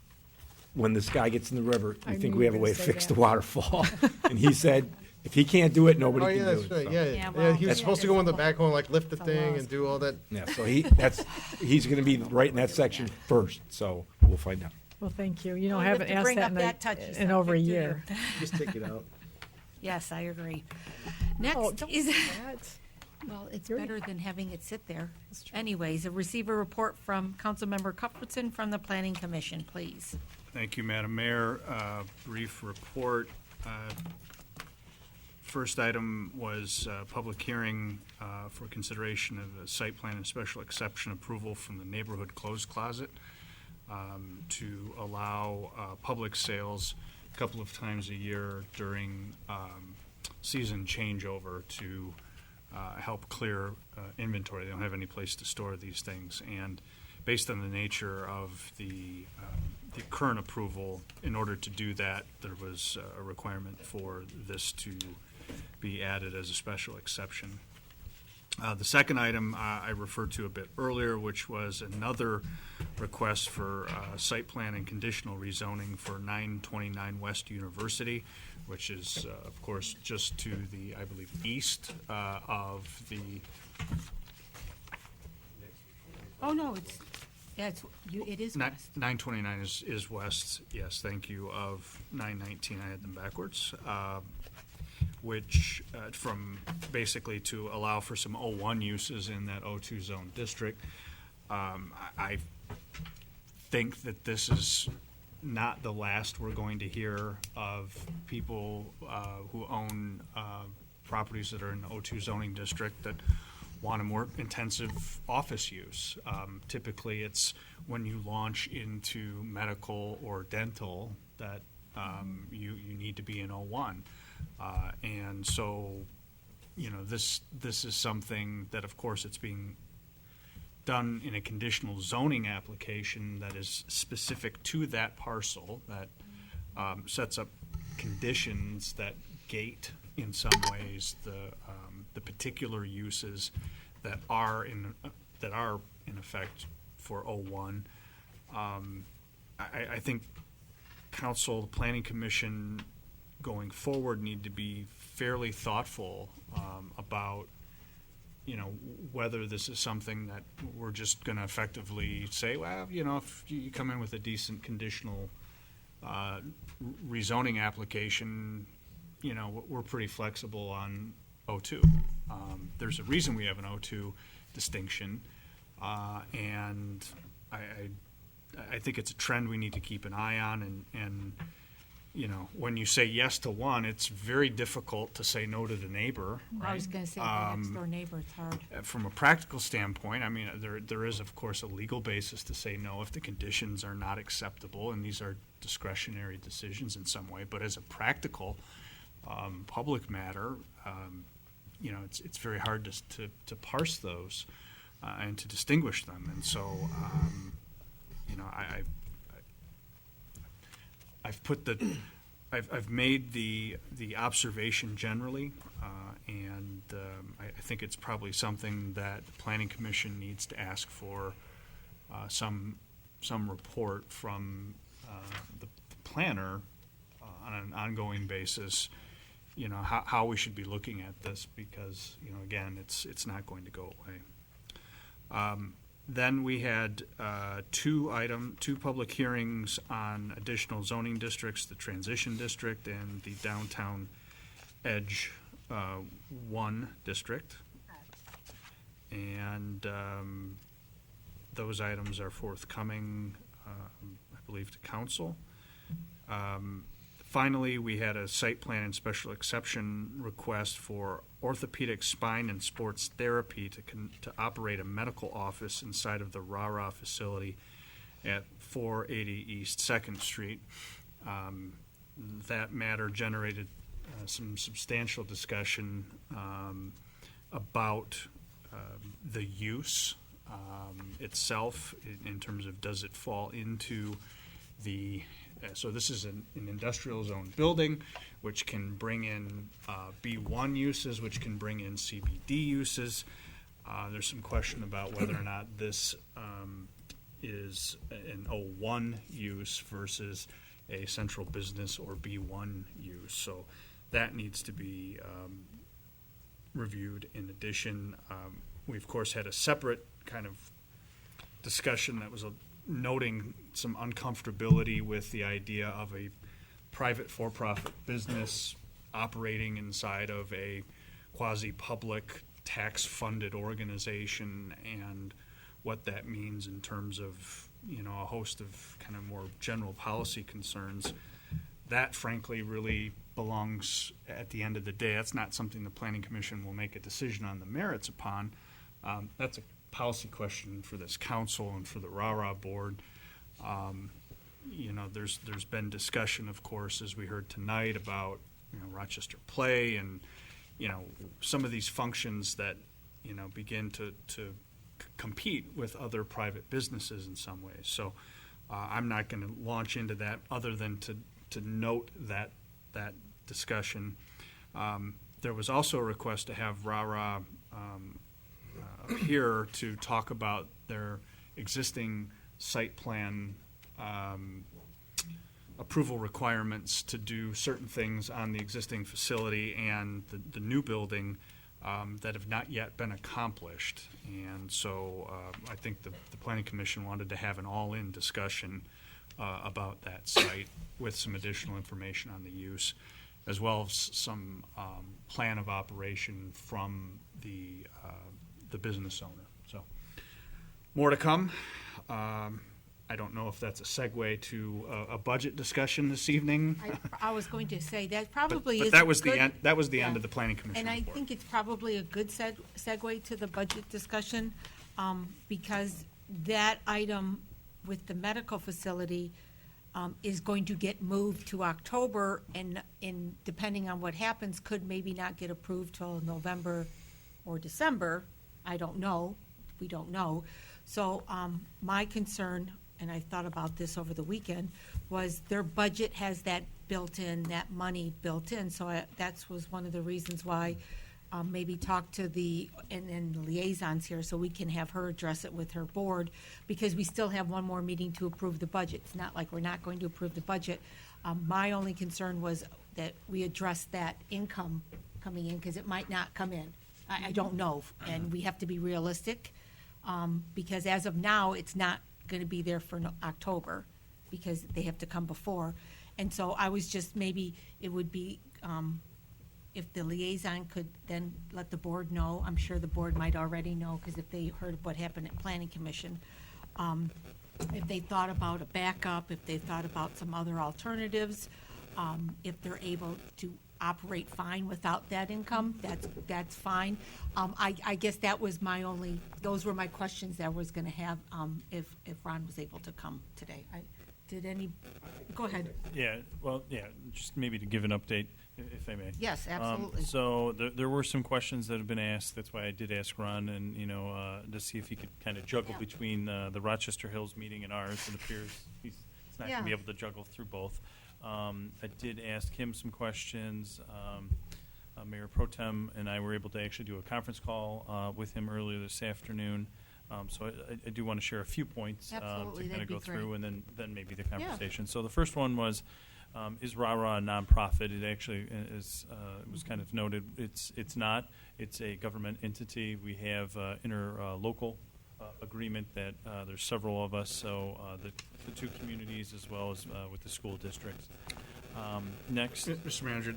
When this guy gets in the river, I we think knew we you have a were way gonna to say fix that. the waterfall. And he said, if he can't do it, nobody Oh, can yeah, do that's it. right, so. yeah. He was supposed to go in the backhoe and like lift the It's a thing loss. and do all that. Yeah, so he's going to be right in that section first, so we'll find out. Well, thank you. Well, I you have haven't to asked bring that up in, that touchy in subject, over a do you? year. Just take it out. Yes, I agree. Next don't is, do that. well, it's better than having it sit there. Anyways, a receiver report from Councilmember Cuthbertson from the Planning Commission, please. Thank you, Madam Mayor. Brief report. First item was public hearing for consideration of a site plan and special exception approval from the Neighborhood Clothes Closet to allow public sales a couple of times a year during season changeover to help clear inventory. They don't have any place to store these things. And based on the nature of the current approval, in order to do that, there was a requirement for this to be added as a special exception. The second item I referred to a bit earlier, which was another request for site plan and conditional rezoning for 929 West University, which is, of course, just to the, I believe, east of the. Oh, no, it is west. 929 is west, yes, thank you, of 919. I had them backwards. Which from basically to allow for some O1 uses in that O2 zone district. I think that this is not the last we're going to hear of people who own properties that are in the O2 zoning district that want a more intensive office use. Typically, it's when you launch into medical or dental that you need to be in O1. And so, this is something that, of course, it's being done in a conditional zoning application that is specific to that parcel that sets up conditions that gate, in some ways, the particular uses that are in effect for O1. I think council, the planning commission, going forward, need to be fairly thoughtful about, whether this is something that we're just going to effectively say, well, if you come in with a decent conditional rezoning application, we're pretty flexible on O2. There's a reason we have an O2 distinction, and I think it's a trend we need to keep an eye on, and when you say yes to one, it's very difficult to say no to the neighbor. I was right? going to say the next door neighbor, it's hard. From a practical standpoint, I mean, there is, of course, a legal basis to say no if the conditions are not acceptable, and these are discretionary decisions in some way. But as a practical public matter, it's very hard to parse those and to distinguish them. And so, I've made the observation generally, and I think it's probably something that the Planning Commission needs to ask for some report from the planner on an ongoing basis. How we should be looking at this, because again, it's not going to go away. Then we had two public hearings on additional zoning districts, the transition district and the downtown edge 1 district. And those items are forthcoming, I believe, to council. Finally, we had a site plan and special exception request for orthopedic spine and sports therapy to operate a medical office inside of the RARA facility at 480 East 2nd Street. That matter generated some substantial discussion about the use itself in terms of, does it fall into the so this is an industrial zone building, which can bring in B1 uses, which can bring in CBD uses. There's some question about whether or not this is an O1 use versus a central business or B1 use. So that needs to be reviewed. In addition, we of course had a separate kind of discussion that was noting some uncomfortability with the idea of a private for-profit business operating inside of a quasi-public tax-funded organization, and what that means in terms of, you know, a host of kind of more general policy concerns. That frankly really belongs, at the end of the day, that's not something the Planning Commission will make a decision on the merits upon. That's a policy question for this council and for the RARA board. You know, there's been discussion, of course, as we heard tonight, about, you know, Rochester Play and, you know, some of these functions that, you know, begin to compete with other private businesses in some ways. So I'm not going to launch into that other than to note that discussion. There was also a request to have RARA appear to talk about their existing site plan approval requirements to do certain things on the existing facility and the new building that have not yet been accomplished. And so I think the Planning Commission wanted to have an all-in discussion about that site with some additional information on the use, as well as some plan of operation from the business owner. So more to come. I don't know if that's a segue to a budget discussion this evening. I was going to say that probably but is that was good, the end. That was the yeah. end of the Planning Commission And I report. think it's probably a good segue to the budget discussion, because that item with the medical facility is going to get moved to October, and depending on what happens, could maybe not get approved till November or December. I don't know. We don't know. So my concern, and I thought about this over the weekend, was their budget has that built in, that money built in. So that was one of the reasons why maybe talk to the liaisons here so we can have her address it with her board, because we still have one more meeting to approve the budget. It's not like we're not going to approve the budget. My only concern was that we address that income coming in, because it might not come in. I don't know, and we have to be realistic, because as of now, it's not going to be there for October, because they have to come before. And so I was just, maybe it would be, if the liaison could then let the board know. I'm sure the board might already know, because if they heard what happened at Planning Commission, if they thought about a backup, if they thought about some other alternatives, if they're able to operate fine without that income, that's fine. I guess that was those were my questions that I was going to have if Ron was able to come today. Go ahead. Yeah, well, yeah, just maybe to give an update, if I may. Yes, absolutely. So there were some questions that have been asked. That's why I did ask Ron, and to see if he could kind of juggle between the Rochester Hills meeting and ours. It appears he's not going to be able to juggle through both. I did ask him some questions. Mayor Pro Tem and I were able to actually do a conference call with him earlier this afternoon. So I do want to share a few points to Absolutely, kind of that'd go be great. through, and then maybe the conversation. So the first one was RARA a nonprofit? It actually is. It was kind of noted. It's not. It's a government entity. We have interlocal agreement that there's several of us. So the two communities, as well as with the school districts. Next, Mr. Manager,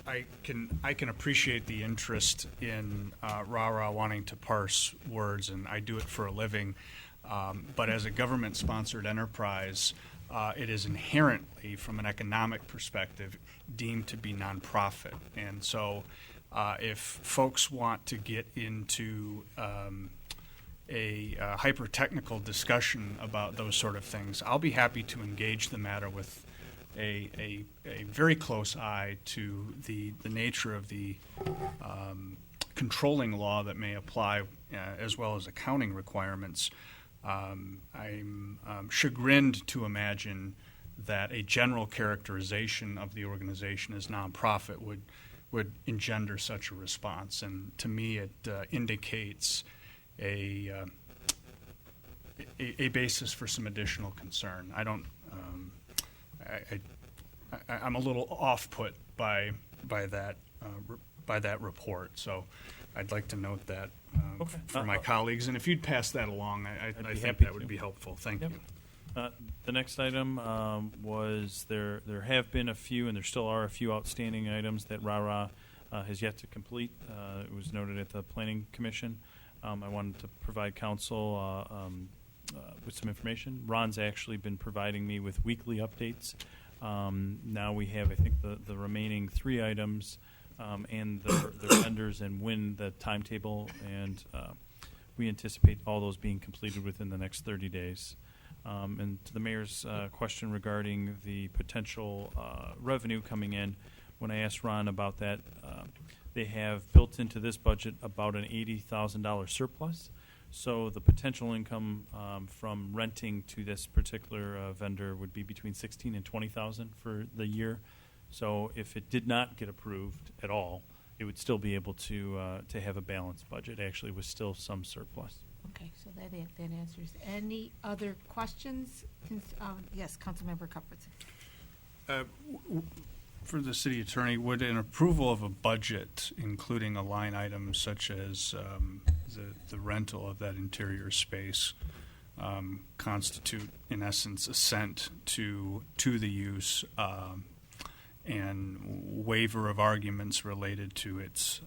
I can appreciate the interest in RARA wanting to parse words, and I do it for a living. But as a government-sponsored enterprise, it is inherently, from an economic perspective, deemed to be nonprofit. And so, if folks want to get into a hyper-technical discussion about those sort of things, I'll be happy to engage the matter with a very close eye to the nature of the controlling law that may apply, as well as accounting requirements. I'm chagrined to imagine that a general characterization of the organization as nonprofit would would engender such a response. And to me, it indicates a basis for some additional concern. I don't. I'm a little off-put by that report. So I'd like to note that Okay. for my colleagues. And if you'd pass that along, I be think happy that would to. be helpful. Thank Yep. you. The next item was there have been a few, and there still are a few outstanding items that RARA has yet to complete. It was noted at the Planning Commission. I wanted to provide council with some information. Ron's actually been providing me with weekly updates. Now we have, I think, the remaining 3 items and the vendors and when the timetable, and we anticipate all those being completed within the next 30 days. And to the mayor's question regarding the potential revenue coming in, when I asked Ron about that, they have built into this budget about an $80,000 surplus. So the potential income from renting to this particular vendor would be between $16,000 and $20,000 for the year. So if it did not get approved at all, it would still be able to have a balanced budget, actually, with still some surplus. Okay, so that answers. Any other questions? Yes, Councilmember Cuthbertson. For the city attorney, would an approval of a budget, including a line item such as the rental of that interior space, constitute, in essence, assent to the use and waiver of arguments related to its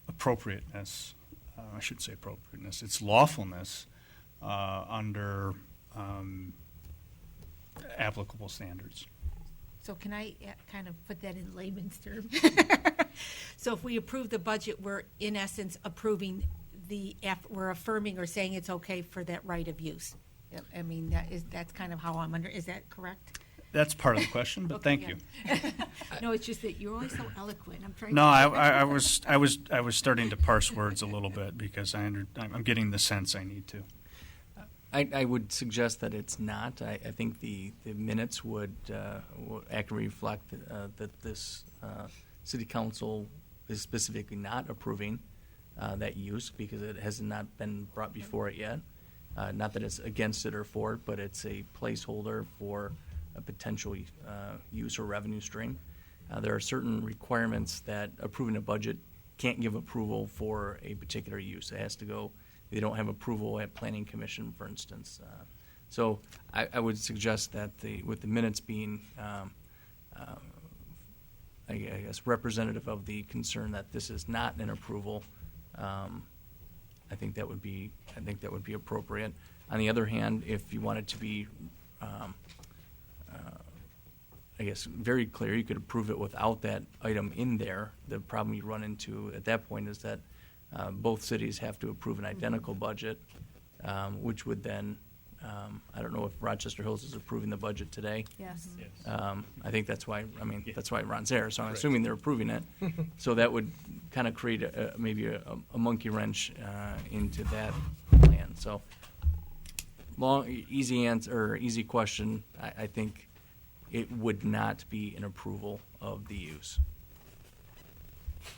appropriateness? I should say appropriateness. Its lawfulness under applicable standards. So can I kind of put that in layman's terms? So if we approve the budget, we're in essence approving we're affirming or saying it's okay for that right of use. I mean, that's kind of how I'm is that correct? That's part of the question, but Okay, thank you. No, it's just that you're always so eloquent. I'm trying. No, I was starting to parse words a little bit because I'm getting the sense I need to. I would suggest that it's not. I think the minutes would accurately reflect that this city council is specifically not approving that use because it has not been brought before it yet. Not that it's against it or for it, but it's a placeholder for a potential use or revenue stream. There are certain requirements that approving a budget can't give approval for a particular use. It has to go. They don't have approval at Planning Commission, for instance. So I would suggest that with the minutes being, I guess, representative of the concern that this is not an approval, I think that would be appropriate. On the other hand, if you want it to be, I guess, very clear, you could approve it without that item in there. The problem you run into at that point is that both cities have to approve an identical budget, which would then, I don't know if Rochester Hills is approving the budget today. Yes. I think that's why, that's why Ron's there, so I'm assuming they're approving it. So that would kind of create maybe a monkey wrench into that plan. So easy answer, or easy question, I think it would not be an approval of the use.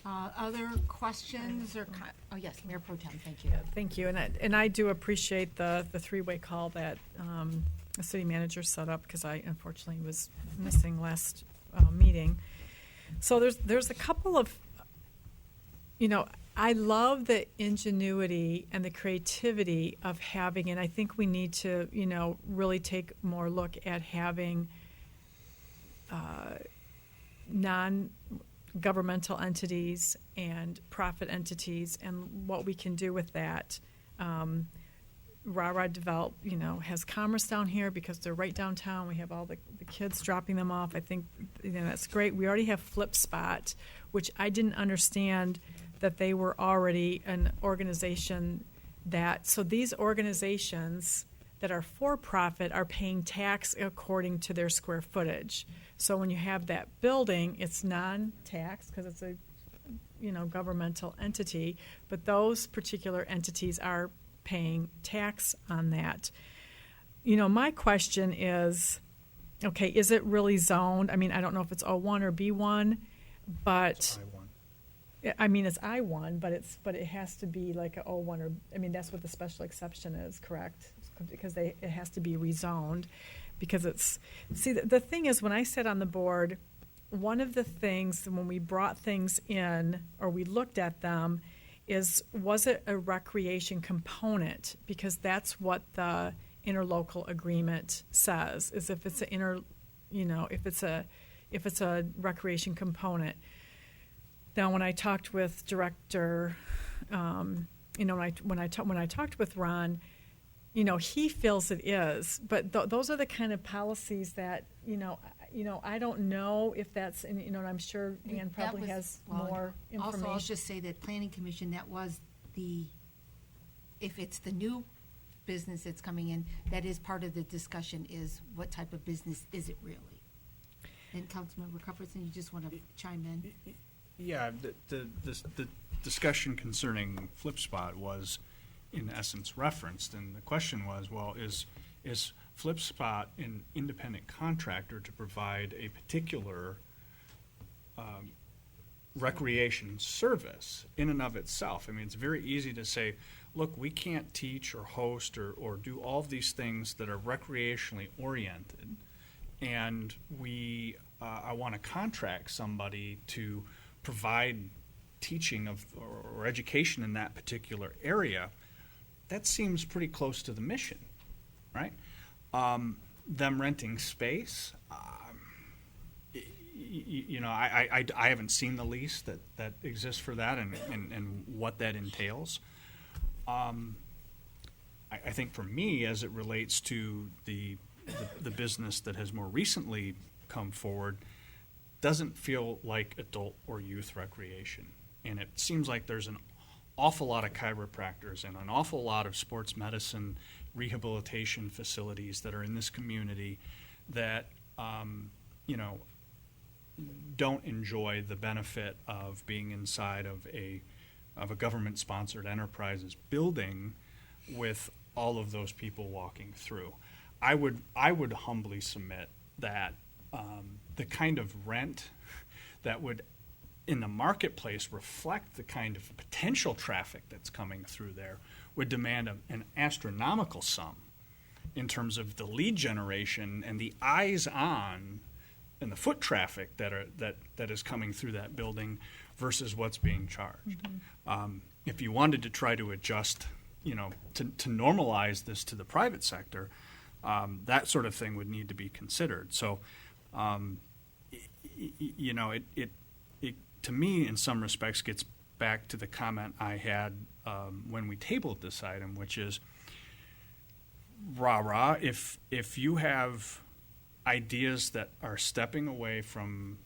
Other questions or oh yes, Mayor Pro Tem, thank you. Thank you, and I do appreciate the 3-way call that the city manager set up because I unfortunately was missing last meeting. So there's a couple of, I love the ingenuity and the creativity of having, and I think we need to, really take more look at having non-governmental entities and profit entities and what we can do with that. RARA Develop, has commerce down here because they're right downtown. We have all the kids dropping them off. I think, that's great. We already have Flip Spot, which I didn't understand that they were already an organization so these organizations that are for-profit are paying tax according to their square footage. So when you have that building, it's non-tax because it's a, governmental entity, but those particular entities are paying tax on that. My question is, okay, is it really zoned? I mean, I don't know if it's O1 or B1, but I mean, it's I1, but it has to be like a O1 or, I mean, that's what the special exception is, correct? Because it has to be rezoned, because it's, see, the thing is, when I sat on the board, one of the things when we brought things in or we looked at them is, was it a recreation component? Because that's what the interlocal agreement says, is if it's if it's a recreation component. Now, when I talked with Director, when I talked with Ron, he feels it is. But those are the kind of policies that I don't know if that's, and I'm sure Ann probably has more information. Also, I'll just say that Planning Commission, that was if it's the new business that's coming in, that is part of the discussion, is what type of business is it really? And Councilmember Cuthbertson, you just want to chime in? Yeah, the discussion concerning FlipSpot was, in essence, referenced, and the question was, well, is FlipSpot an independent contractor to provide a particular recreation service in and of itself? I mean, it's very easy to say, look, we can't teach or host or do all of these things that are recreationally oriented, and I want to contract somebody to provide teaching of or education in that particular area. That seems pretty close to the mission, right? Them renting space, I haven't seen the lease that exists for that and what that entails. I think for me, as it relates to the business that has more recently come forward, doesn't feel like adult or youth recreation. And it seems like there's an awful lot of chiropractors and an awful lot of sports medicine rehabilitation facilities that are in this community that, don't enjoy the benefit of being inside of a government-sponsored enterprise's building with all of those people walking through. I would humbly submit that the kind of rent that would in the marketplace reflect the kind of potential traffic that's coming through there would demand an astronomical sum in terms of the lead generation and the eyes on and the foot traffic that is coming through that building versus what's being charged. Mm-hmm. If you wanted to try to adjust, to normalize this to the private sector, that sort of thing would need to be considered. So, it to me, in some respects, gets back to the comment I had when we tabled this item, which is, if you have ideas that are stepping away from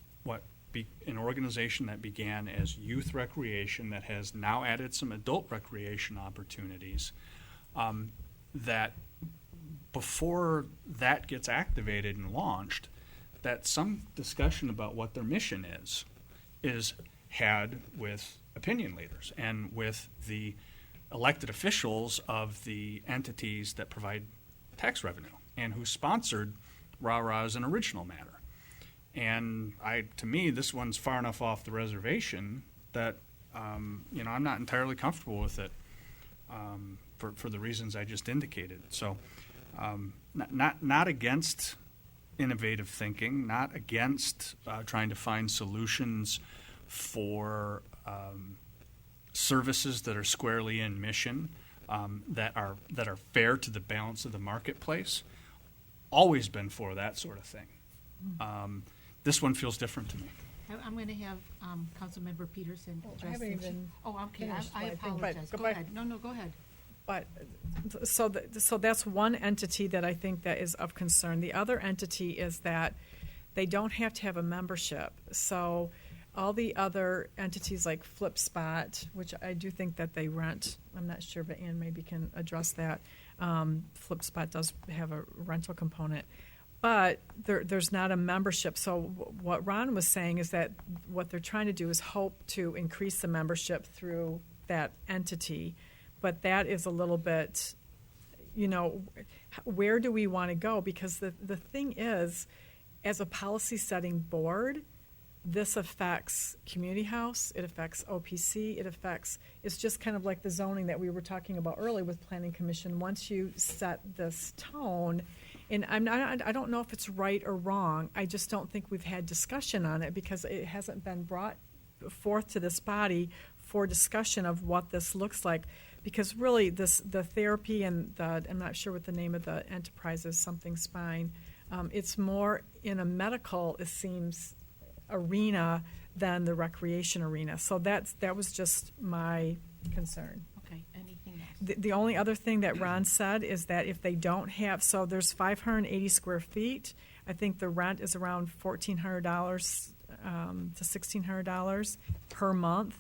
an organization that began as youth recreation that has now added some adult recreation opportunities, that before that gets activated and launched, that some discussion about what their mission is had with opinion leaders and with the elected officials of the entities that provide tax revenue and who sponsored RARA as an original matter. And to me, this one's far enough off the reservation that I'm not entirely comfortable with it for the reasons I just indicated. So, not against innovative thinking, not against trying to find solutions for services that are squarely in mission, that are fair to the balance of the marketplace. Always been for that sort of thing. This one feels different to me. I'm going to have Councilmember Peterson address. I haven't even okay. finished, I apologize. Go ahead. No, go ahead. But so that's one entity that I think that is of concern. The other entity is that they don't have to have a membership. So all the other entities like FlipSpot, which I do think that they rent, I'm not sure, but Ann maybe can address that. FlipSpot does have a rental component. But there's not a membership. So what Ron was saying is that what they're trying to do is hope to increase the membership through that entity. But that is a little bit, where do we want to go? Because the thing is, as a policy setting board, this affects community house, it affects OPC, it's just kind of like the zoning that we were talking about earlier with planning commission. Once you set this tone, and I don't know if it's right or wrong, I just don't think we've had discussion on it because it hasn't been brought forth to this body for discussion of what this looks like. Because really, the therapy and I'm not sure what the name of the enterprise is, something spine, it's more in a medical, it seems, arena than the recreation arena. So that was just my concern. Okay, anything else? The only other thing that Ron said is that if they don't have, so there's 580 square feet. I think the rent is around $1,400 to $1,600 per month,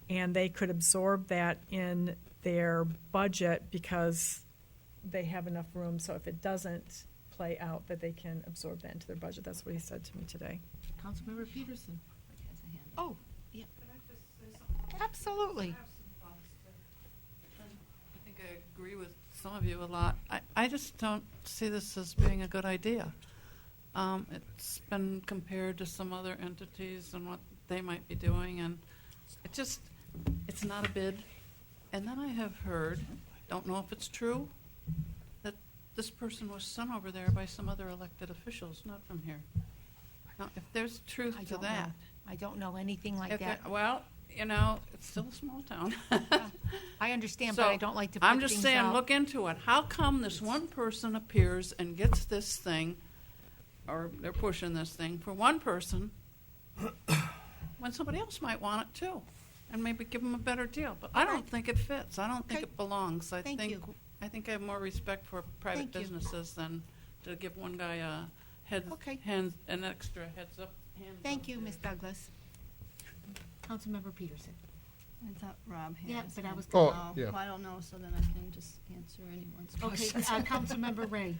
and they could absorb that in their budget because they have enough room. So if it doesn't play out, that they can absorb that into their budget. That's what he said to me today. Councilmember Peterson. Oh, yeah. Absolutely. I think I agree with some of you a lot. I just don't see this as being a good idea. It's been compared to some other entities and what they might be doing, and it's not a bid. And then I have heard, don't know if it's true, that this person was sent over there by some other elected officials, not from here. Now, if there's truth I to don't that. know. I don't know anything like If that. well, it's still a small town. I understand, So, but I don't like to put I'm just things saying, out. look into it. How come this one person appears and gets this thing, or they're pushing this thing for one person, when somebody else might want it too, and maybe give them a better deal? But I don't think it fits. I don't think Okay. it belongs. I Thank you. think I have more respect for private Thank you. businesses than to give one guy a an extra heads up. Thank you, Ms. Douglas. Councilmember Peterson. I thought Rob had. Yeah, but I was Oh, gonna. yeah. Well, I don't know, so then I can just answer anyone's Okay, questions. Councilmember Ray.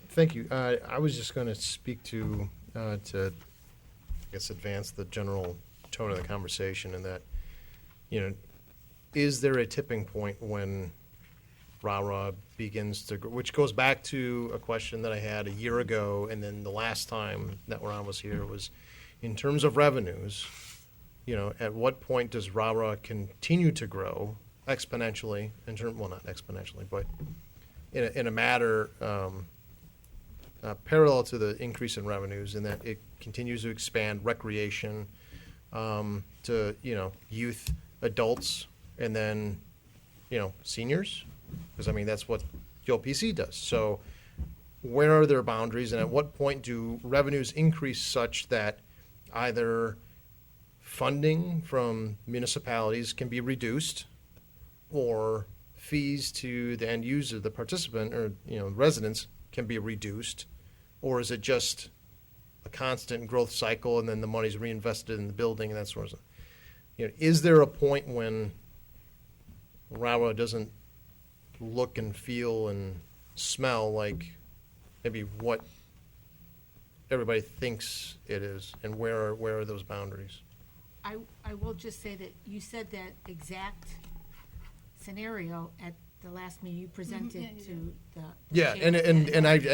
Thank you. I was just going to speak to, I guess, advance the general tone of the conversation, and that, is there a tipping point when rah-rah begins to grow, which goes back to a question that I had a year ago, and then the last time that Ron was here was, in terms of revenues, at what point does rah-rah continue to grow exponentially, well, not exponentially, but in a matter parallel to the increase in revenues, in that it continues to expand recreation to youth, adults, and then seniors, because that's what the OPC does. So where are their boundaries, and at what point do revenues increase such that either funding from municipalities can be reduced, or fees to the end user, the participant, or residents can be reduced, or is it just a constant growth cycle and then the money's reinvested in the building and that sort of stuff? Is there a point when rah-rah doesn't look and feel and smell like maybe what everybody thinks it is, and where are those boundaries? I will just say that you said that exact scenario at the last meeting you presented to the Yeah, chair. and I've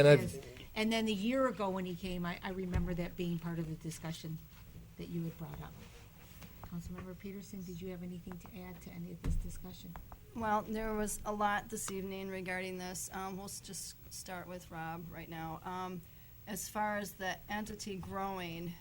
And then a year ago when he came, I remember that being part of the discussion that you had brought up. Councilmember Peterson, did you have anything to add to any of this discussion? Well, there was a lot this evening regarding this. We'll just start with Rob right now. As far as the entity growing,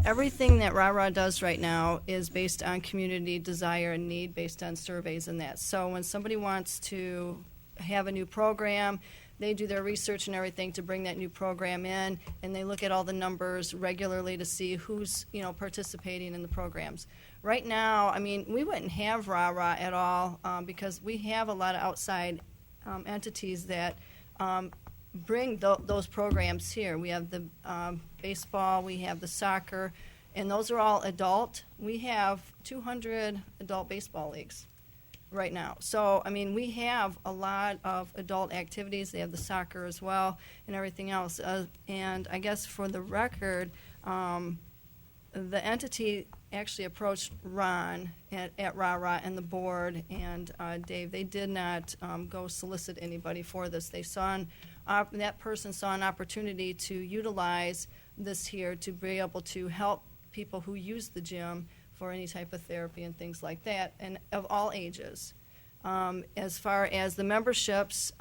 everything that RAH does right now is based on community desire and need, based on surveys and that. So when somebody wants to have a new program, they do their research and everything to bring that new program in, and they look at all the numbers regularly to see who's participating in the programs. Right now, we wouldn't have RAH at all because we have a lot of outside entities that bring those programs here. We have the baseball, we have the soccer, and those are all adult. We have 200 adult baseball leagues right now. So, we have a lot of adult activities. They have the soccer as well and everything else. And I guess for the record, the entity actually approached Ron at RARA and the board and Dave. They did not go solicit anybody for this. They saw that person saw an opportunity to utilize this here to be able to help people who use the gym for any type of therapy and things like that, and of all ages. As far as the memberships,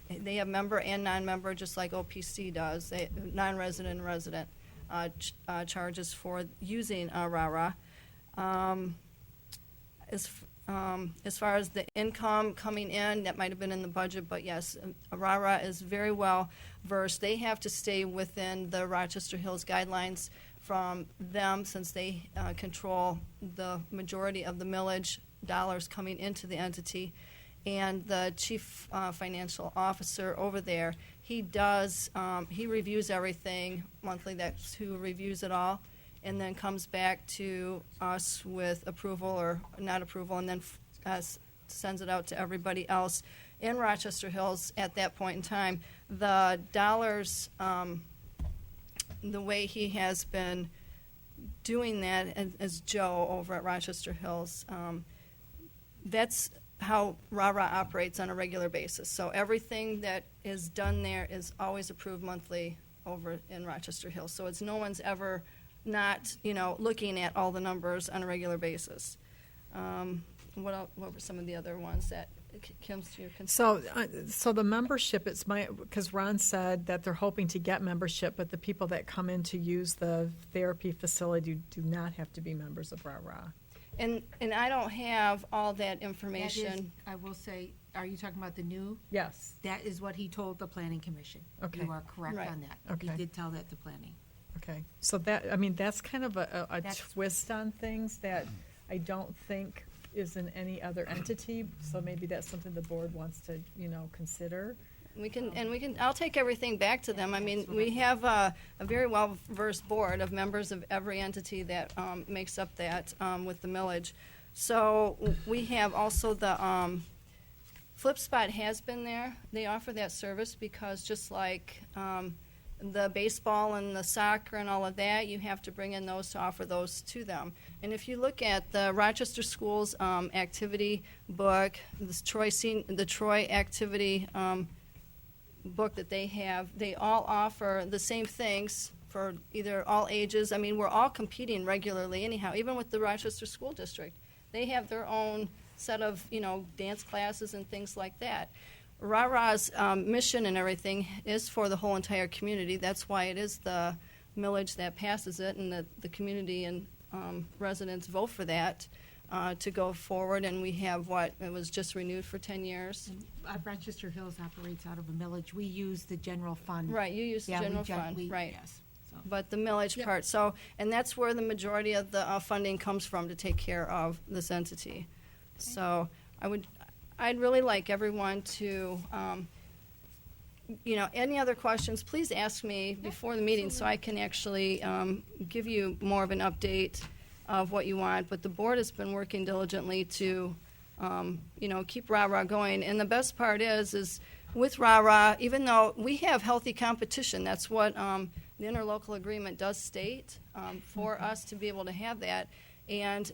they have member and non-member, just like OPC does. Non-resident and resident charges for using RARA. As far as the income coming in, that might have been in the budget, but yes, RARA is very well versed. They have to stay within the Rochester Hills guidelines from them, since they control the majority of the millage dollars coming into the entity. And the chief financial officer over there, he reviews everything monthly. That's who reviews it all, and then comes back to us with approval or not approval, and then sends it out to everybody else in Rochester Hills at that point in time. The dollars, the way he has been doing that as Joe over at Rochester Hills, that's how RARA operates on a regular basis. So everything that is done there is always approved monthly over in Rochester Hills. So it's no one's ever not, looking at all the numbers on a regular basis. What were some of the other ones that Kim's your concern? So the membership, because Ron said that they're hoping to get membership, but the people that come in to use the therapy facility do not have to be members of RARA. And I don't have all that information. I will say, are you talking about the new? Yes. That is what he told the planning commission. Okay. You are correct Right. on that. Okay. He did tell that to planning. Okay, so that's kind of a twist on things that I don't think is in any other entity, so maybe that's something the board wants to, consider. I'll take everything back to them. I mean, we have a very well-versed board of members of every entity that makes up that with the millage. So we have also the Flip Spot has been there. They offer that service because just like the baseball and the soccer and all of that, you have to bring in those to offer those to them. And if you look at the Rochester Schools activity book, the Troy activity book that they have, they all offer the same things for either all ages. I mean, we're all competing regularly anyhow, even with the Rochester School District. They have their own set of, dance classes and things like that. RARA's mission and everything is for the whole entire community. That's why it is the millage that passes it, and the community and residents vote for that to go forward. And we have it was just renewed for 10 years. Rochester Hills operates out of a millage. We use the general fund. Right, you use the general fund, right. Yes. So. But the millage part, and that's where the majority of the funding comes from to take care of this entity. Okay. So I'd really like everyone to, any other questions, please ask me before the meeting so I can actually give you more of an update of what you want. But the board has been working diligently to, keep RARA going. And the best part is with RARA, even though we have healthy competition, that's what the interlocal agreement does state for us to be able to have that. And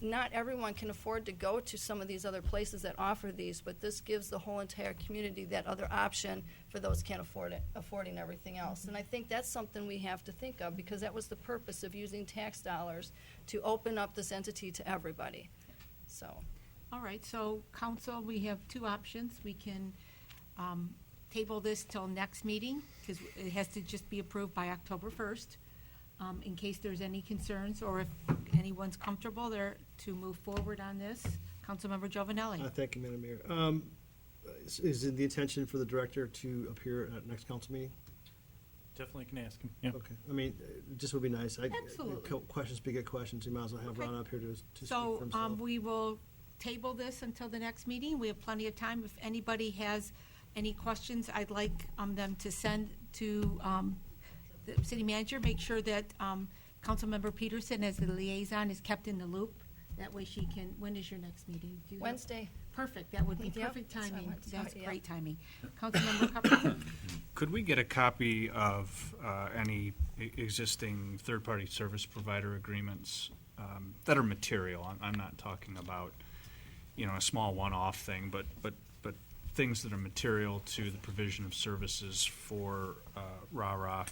not everyone can afford to go to some of these other places that offer these, but this gives the whole entire community that other option for those can't afford it, affording everything else. And I think that's something we have to think of, because that was the purpose of using tax dollars to open up this entity to everybody. So, all right, so council, we have two options. We can table this till next meeting, because it has to just be approved by October 1st. In case there's any concerns, or if anyone's comfortable there to move forward on this. Councilmember Giovanelli. Thank you, Madam Mayor. Is it the intention for the director to appear at next council meeting? Definitely can ask him. Yeah. Okay. I mean, just would be nice. Absolutely. Questions beget questions. You might as well have Ron up here to speak for himself. So we will table this until the next meeting. We have plenty of time. If anybody has any questions, I'd like them to send to the city manager. Make sure that Councilmember Peterson, as the liaison, is kept in the loop. That way she can, when is your next meeting? Wednesday. Perfect. That would be Yep. perfect timing. That's That's great timing. Councilmember Carpenter. Could we get a copy of any existing third-party service provider agreements that are material? I'm not talking about, a small one-off thing, but things that are material to the provision of services for RARA,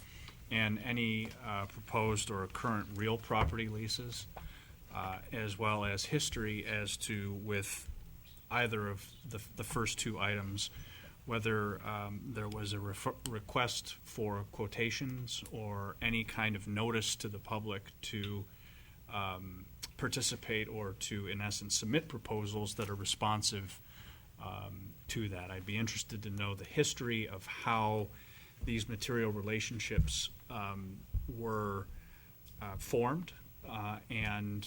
and any proposed or current real property leases, as well as history as to, with either of the first two items, whether there was a request for quotations or any kind of notice to the public to participate or to, in essence, submit proposals that are responsive to that. I'd be interested to know the history of how these material relationships were formed and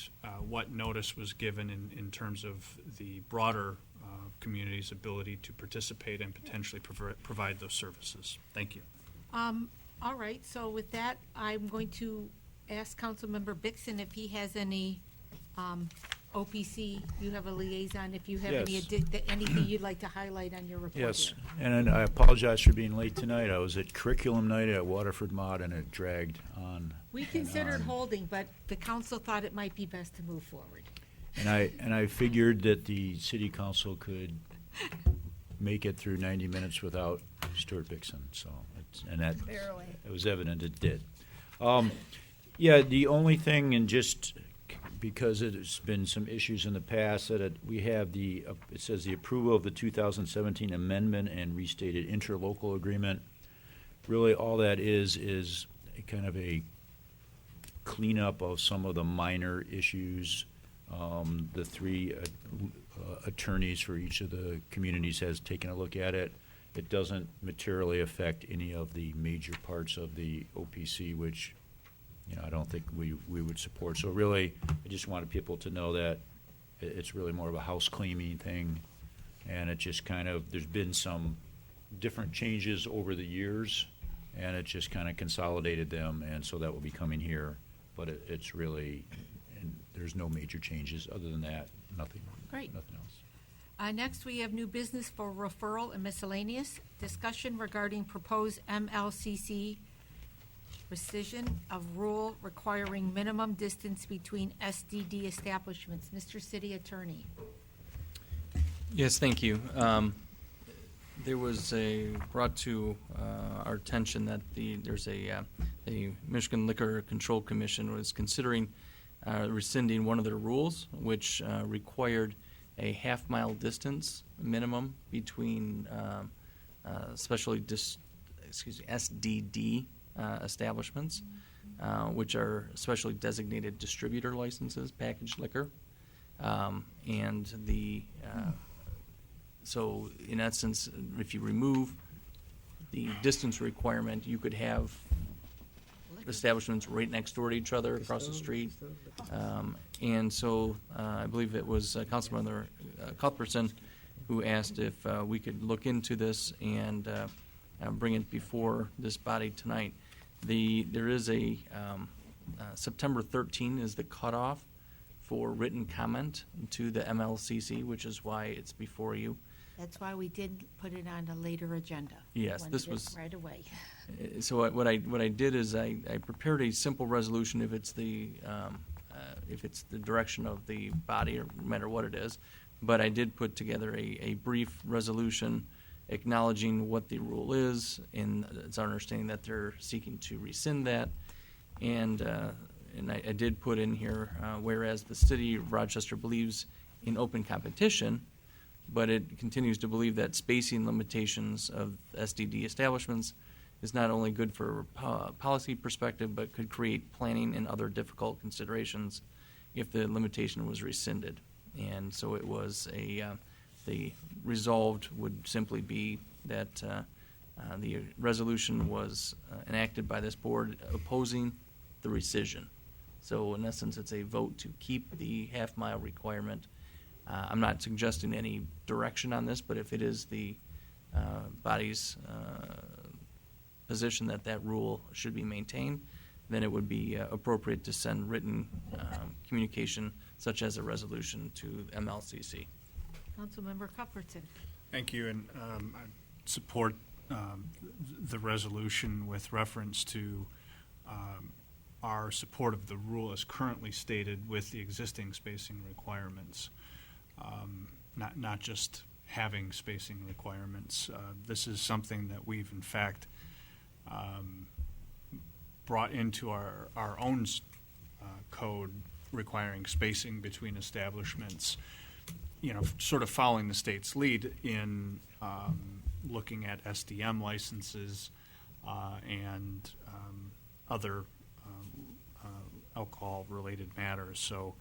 what notice was given in terms of the broader community's ability to participate and potentially provide those services. Thank you. All right, so with that, I'm going to ask Councilmember Bixson if he has any OPC, you have a liaison, if you have Yes. anything you'd like to highlight on your report. Yes, here. and I apologize for being late tonight. I was at curriculum night at Waterford Mod, and it dragged on. We considered holding, but the council thought it might be best to move forward. And I figured that the city council could make it through 90 minutes without Stuart Bixson. So, Barely. it was evident it did. Yeah, the only thing, and just because there's been some issues in the past, that we have it says the approval of the 2017 amendment and restated interlocal agreement. Really, all that is a kind of a cleanup of some of the minor issues. The three attorneys for each of the communities has taken a look at it. It doesn't materially affect any of the major parts of the OPC, which I don't think we would support. So really, I just wanted people to know that it's really more of a house cleaning thing, and it just kind of, there's been some different changes over the years, and it just kind of consolidated them, and so that will be coming here. But it's really, and there's no major changes. Other than that, nothing. Great. Nothing else. Next, we have new business for referral and miscellaneous. Discussion regarding proposed MLCC rescission of rule requiring minimum distance between SDD establishments. Mr. City Attorney. Yes, thank you. There was brought to our attention that there's a Michigan Liquor Control Commission was considering rescinding one of their rules, which required a half-mile distance minimum between SDD establishments, which are specially designated distributor licenses, packaged liquor, and so in essence, if you remove the distance requirement, you could have establishments right next door to each other across the street. And so I believe it was Councilman Cuthbertson who asked if we could look into this and bring it before this body tonight. There is a September 13 is the cutoff for written comment to the MLCC, which is why it's before you. That's why we did put it on a later agenda. Yes, Wanted this it was right away. So what I did is I prepared a simple resolution if it's the direction of the body, or no matter what it is. But I did put together a brief resolution acknowledging what the rule is, and it's our understanding that they're seeking to rescind that. And I did put in here, whereas the city of Rochester believes in open competition, but it continues to believe that spacing limitations of SDD establishments is not only good for policy perspective, but could create planning and other difficult considerations if the limitation was rescinded. And so it was the resolved would simply be that the resolution was enacted by this board opposing the rescission. So in essence, it's a vote to keep the half-mile requirement. I'm not suggesting any direction on this, but if it is the body's position that rule should be maintained, then it would be appropriate to send written communication, such as a resolution, to MLCC. Councilmember Cuthbertson. Thank you, and I support the resolution with reference to our support of the rule as currently stated with the existing spacing requirements, not just having spacing requirements. This is something that we've in fact brought into our own code requiring spacing between establishments, sort of following the state's lead in looking at SDM licenses and other alcohol-related matters. So,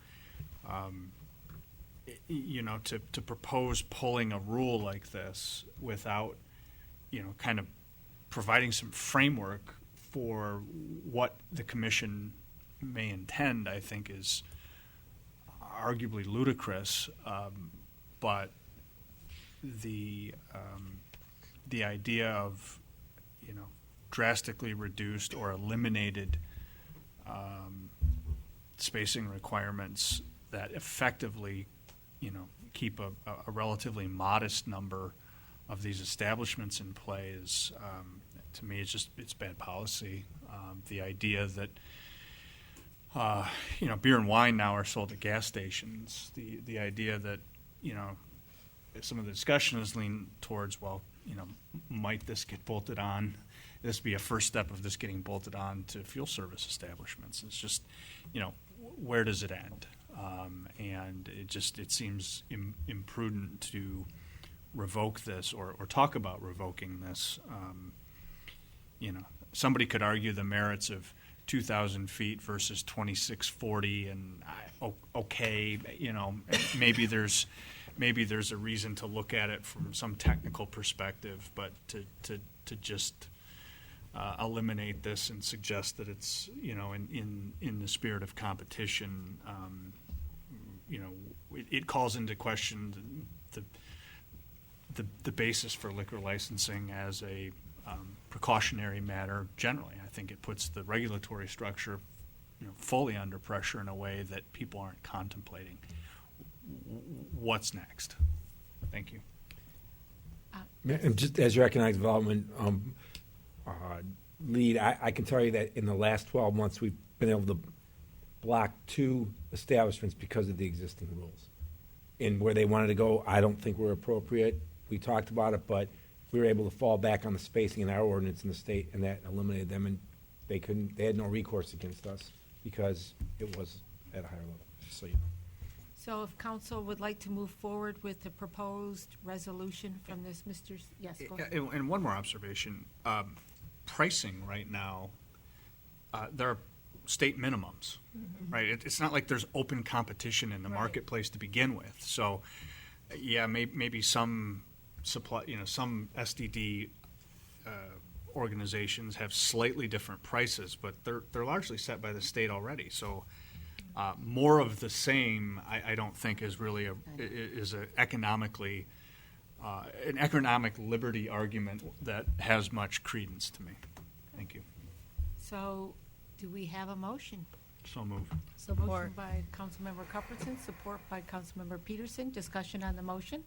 to propose pulling a rule like this without, kind of providing some framework for what the commission may intend, I think is arguably ludicrous. But the idea of, drastically reduced or eliminated spacing requirements that effectively, keep a relatively modest number of these establishments in play is, to me, it's bad policy. The idea that, beer and wine now are sold at gas stations. The idea that, some of the discussion has leaned towards, well, might this get bolted on? This be a first step of this getting bolted on to fuel service establishments. It's just, where does it end? And it seems imprudent to revoke this or talk about revoking this. Somebody could argue the merits of 2,000 feet versus 2,640, and okay, maybe there's a reason to look at it from some technical perspective, but to just eliminate this and suggest that it's in the spirit of competition, it calls into question the basis for liquor licensing as a precautionary matter generally. I think it puts the regulatory structure fully under pressure in a way that people aren't contemplating. What's next? Thank you. And just as your economic development lead, I can tell you that in the last 12 months we've been able to block 2 establishments because of the existing rules. And where they wanted to go, I don't think were appropriate. We talked about it, but we were able to fall back on the spacing in our ordinance in the state, and that eliminated them, and they had no recourse against us because it was at a higher level, just so you know. So if council would like to move forward with the proposed resolution from this, yes, go ahead. And one more observation. Pricing right now, there are state minimums, right? It's not like there's open competition in the marketplace to begin with. So, yeah, maybe some supply, some SDD organizations have slightly different prices, but they're largely set by the state already. So, more of the same, I don't think is really is a economically an economic liberty argument that has much credence to me. Thank you. So, do we have a motion? So moved. Motion by Councilmember Cuthbertson, support by Councilmember Peterson. Discussion on the motion.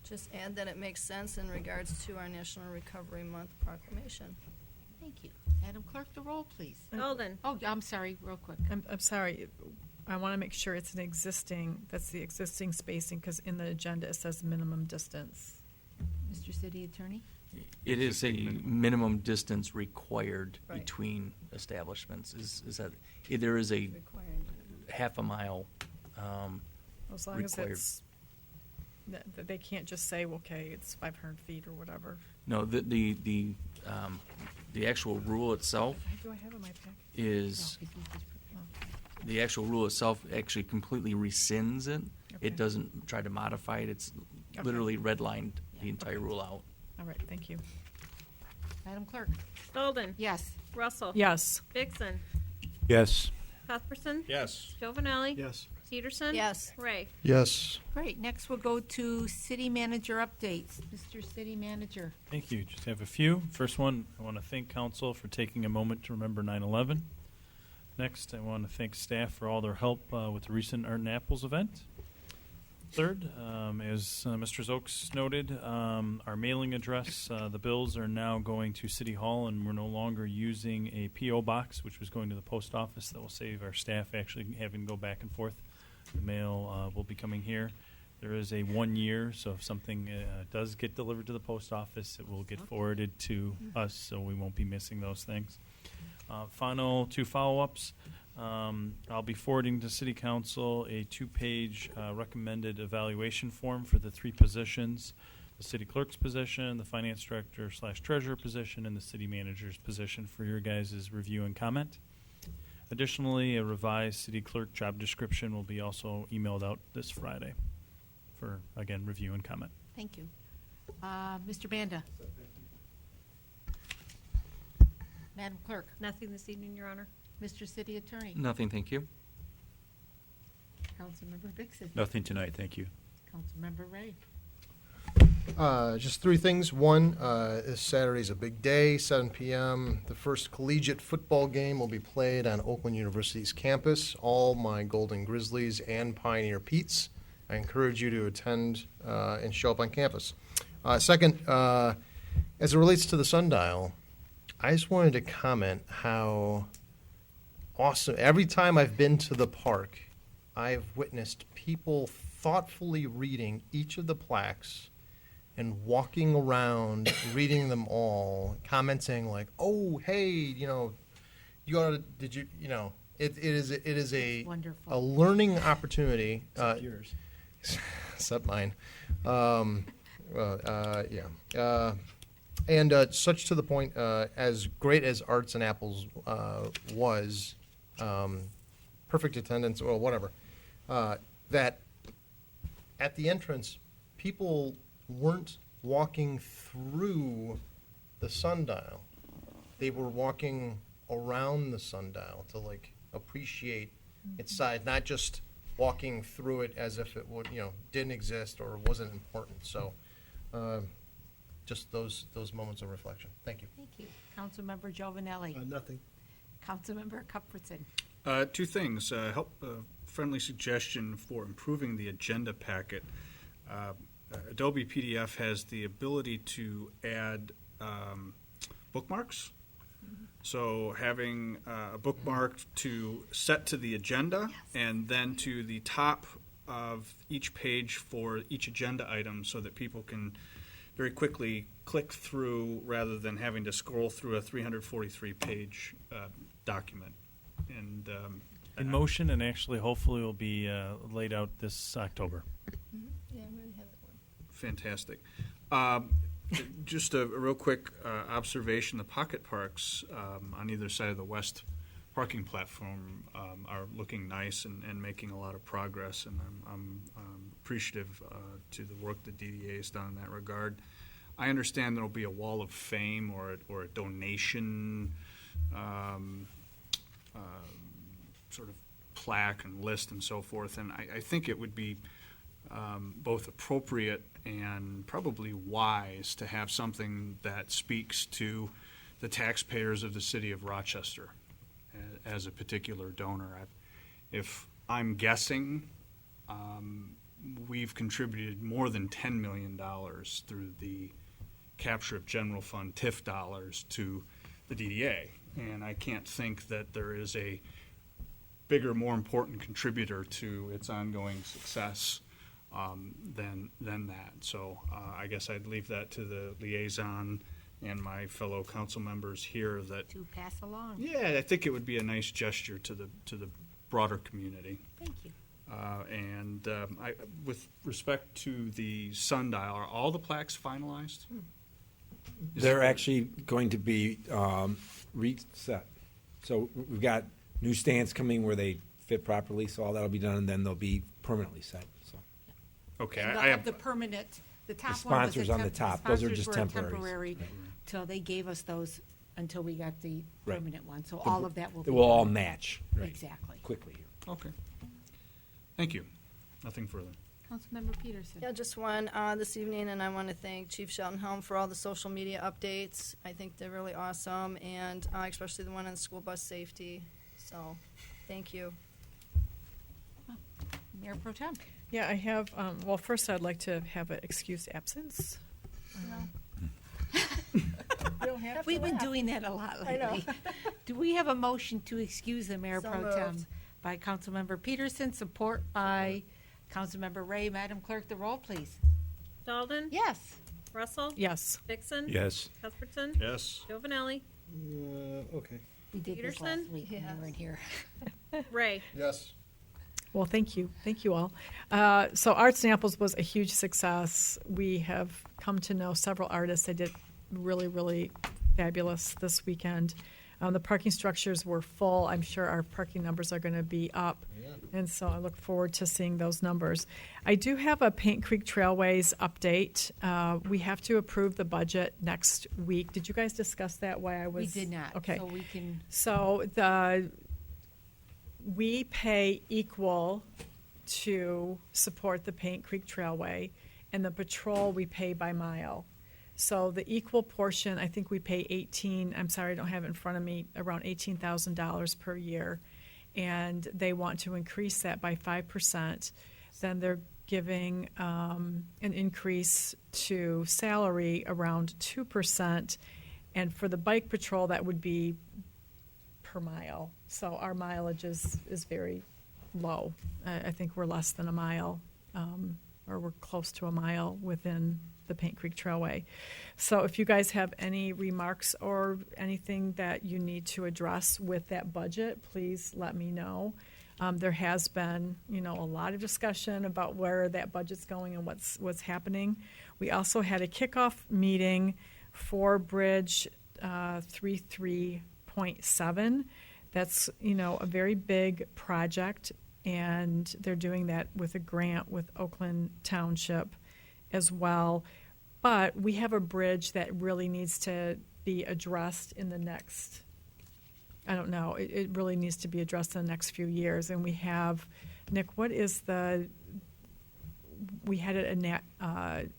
Just add that it makes sense in regards to our National Recovery Month proclamation. Thank you. Madam Clerk, the roll, please. Alden. Oh, I'm sorry, real quick. I'm sorry. I want to make sure it's that's the existing spacing, because in the agenda it says minimum distance. Mr. City Attorney? It is a minimum distance required between establishments. Is that there is a half a mile As long required. as it's that they can't just say, okay, it's 500 feet or whatever. No, the actual rule itself Do I have in my packet? is the actual rule itself actually completely rescinds it. Okay. It doesn't try to modify it. It's literally redlined the entire rule out. All right, thank you. Madam Clerk? Golden. Yes. Russell. Yes. Vixen. Yes. Cuthbertson. Yes. Giovanelli. Yes. Peterson. Yes. Ray. Yes. Great. Next, we'll go to City Manager updates. Mr. City Manager. Thank you. Just have a few. First one, I want to thank council for taking a moment to remember 9/11. Next, I want to thank staff for all their help with the recent Art and Apples event. 3rd. As Mr. Zokes noted, our mailing address, the bills are now going to City Hall, and we're no longer using a P.O. box, which was going to the post office. That will save our staff actually having to go back and forth. The mail will be coming here. There is a 1 year, so if something does get delivered to the post office, it will get forwarded to us, so we won't be missing those things. Final 2 follow-ups. I'll be forwarding to City Council a 2-page recommended evaluation form for the 3 positions: the City Clerk's position, the Finance Director/Treasurer position, and the City Manager's position for your guys' review and comment. Additionally, a revised City Clerk job description will be also emailed out this Friday for, again, review and comment. Thank you. Mr. Banda? Madam Clerk? Nothing this evening, Your Honor. Mr. City Attorney? Nothing, thank you. Councilmember Vixen? Nothing tonight, thank you. Councilmember Ray? Just 3 things. One, this Saturday's a big day, 7 p.m. The first collegiate football game will be played on Oakland University's campus. All my Golden Grizzlies and Pioneer Petes. I encourage you to attend and show up on campus. Second, as it relates to the sundial, I just wanted to comment how awesome. Every time I've been to the park, I've witnessed people thoughtfully reading each of the plaques and walking around, reading them all, commenting like, "Oh, hey, you know, you ought to, did you, you know." It is a learning opportunity. Yours. Except mine. And such to the point, as great as Arts and Apples was, perfect attendance or whatever, that at the entrance, people weren't walking through the sundial. They were walking around the sundial to like appreciate its size, not just walking through it as if it would, didn't exist or wasn't important. So, just those moments of reflection. Thank you. Thank you. Councilmember Giovanelli? Nothing. Councilmember Cuthbertson? 2 things. Friendly suggestion for improving the agenda packet. Adobe PDF has the ability to add bookmarks. So having a bookmark to set to the agenda and then to the top of each page for each agenda item so that people can very quickly click through rather than having to scroll through a 343-page document. And In motion, and actually hopefully will be laid out this October. Yeah, I really have one. Fantastic. Just a real quick observation, the pocket parks on either side of the west parking platform are looking nice and making a lot of progress, and I'm appreciative to the work that DDA has done in that regard. I understand there will be a wall of fame or a donation sort of plaque and list and so forth, and I think it would be both appropriate and probably wise to have something that speaks to the taxpayers of the city of Rochester as a particular donor. If I'm guessing, we've contributed more than $10 million through the capture of general fund TIF dollars to the DDA, and I can't think that there is a bigger, more important contributor to its ongoing success than that. So I guess I'd leave that to the liaison and my fellow council members here that To pass along. yeah, I think it would be a nice gesture to the broader community. Thank you. With respect to the sundial, are all the plaques finalized? They're actually going to be reset. So we've got new stands coming where they fit properly, so all that'll be done, and then they'll be permanently set. So. Okay, And I have the permanent, the top The one was sponsors on the top. Those are sponsors just were temporaries. temporary Right. till they gave us those until we got the Right. permanent one. So The- all of that will They be will all done. match. Right. Exactly. Quickly. Okay. Thank you. Nothing further. Councilmember Peterson? Yeah, just one this evening, and I want to thank Chief Sheltonhelm for all the social media updates. I think they're really awesome, and especially the one on school bus safety. So, thank you. Mayor Pro Tem? Yeah, I have, well, first I'd like to have an excused absence. We've been doing that a lot I know. lately. Do we have a motion to excuse the Mayor So Pro Tem? moved. By Councilmember Peterson, support by Councilmember Ray. Madam Clerk, the roll, please. Dalton? Yes. Russell? Yes. Dixon? Yes. Cuthbertson? Yes. Jovenelli? Okay. We did this Peterson? last week when you weren't here. Ray? Yes. Well, thank you. Thank you all. So Art Samples was a huge success. We have come to know several artists. They did really, really fabulous this weekend. The parking structures were full. I'm sure our parking numbers are going to be up. And so I look forward to seeing those numbers. I do have a Paint Creek Trailways update. We have to approve the budget next week. Did you guys discuss that? Why I was? We did not. Okay. So we can. So we pay equal to support the Paint Creek Trailway, and the patrol we pay by mile. So the equal portion, I think we pay I'm sorry, I don't have it in front of me, around $18,000 per year. And they want to increase that by 5%. Then they're giving an increase to salary around 2%. And for the bike patrol, that would be per mile. So our mileage is very low. I think we're less than a mile, or we're close to a mile within the Paint Creek Trailway. So if you guys have any remarks or anything that you need to address with that budget, please let me know. There has been, a lot of discussion about where that budget's going and what's happening. We also had a kickoff meeting for Bridge 33.7. That's, a very big project, and they're doing that with a grant with Oakland Township as well. But we have a bridge that really needs to be addressed in the next, it really needs to be addressed in the next few years. And we have, Nick, we had it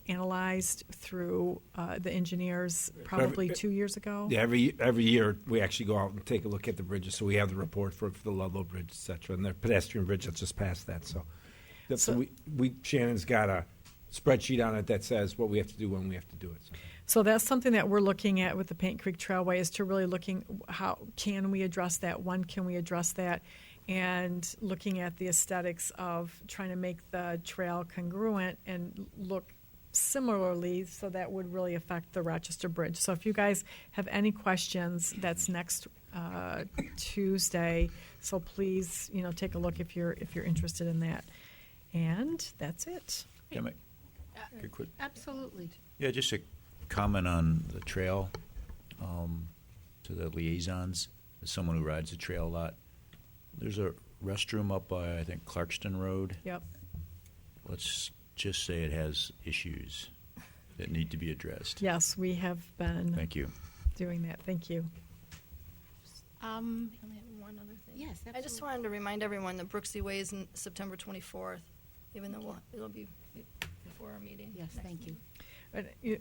analyzed through the engineers probably 2 years ago. Yeah, every year we actually go out and take a look at the bridges, so we have the report for the Ludlow Bridge, et cetera, and the pedestrian bridge that's just past that. So Shannon's got a spreadsheet on it that says what we have to do when we have to do it. So that's something that we're looking at with the Paint Creek Trailway, is to really looking how can we address that, when can we address that, and looking at the aesthetics of trying to make the trail congruent and look similarly, so that would really affect the Rochester Bridge. So if you guys have any questions, that's next Tuesday. So please, take a look if you're interested in that. And that's it. Can I make quick? Absolutely. Yeah, just a comment on the trail, to the liaisons, as someone who rides the trail a lot. There's a restroom up by, I think, Clarkston Road. Yep. Let's just say it has issues that need to be addressed. Yes, we have been Thank you. doing that. Thank you. I only have one other thing. Yes, I just wanted to remind everyone that Brooksy Way is September 24th, even though it'll be before our meeting. Yes, next thank you.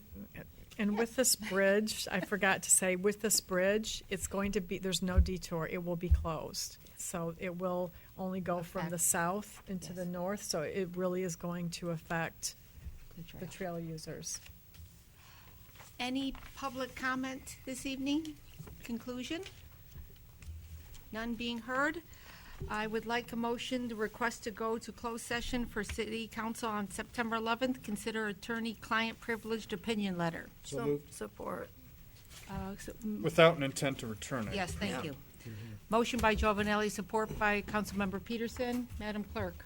And with this bridge, I forgot to say, with this bridge, it's going to be, there's no detour. It will be closed. So it will only go from the south into the north. So it really is going to affect the trail users. Any public comment this evening? Conclusion? None being heard. I would like a motion to request to go to closed session for City Council on September 11th. Consider attorney-client privileged opinion letter. So moved. Support. Without an intent to return it. Yes, thank you. Motion by Giovanelli, support by Councilmember Peterson. Madam Clerk?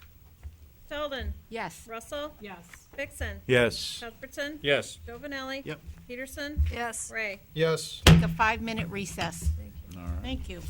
Dalton? Yes. Russell? Yes. Dixon? Yes. Cuthbertson? Yes. Jovenelli? Yep. Peterson? Yes. Ray? Yes. Take a 5-minute recess. All right. Thank you.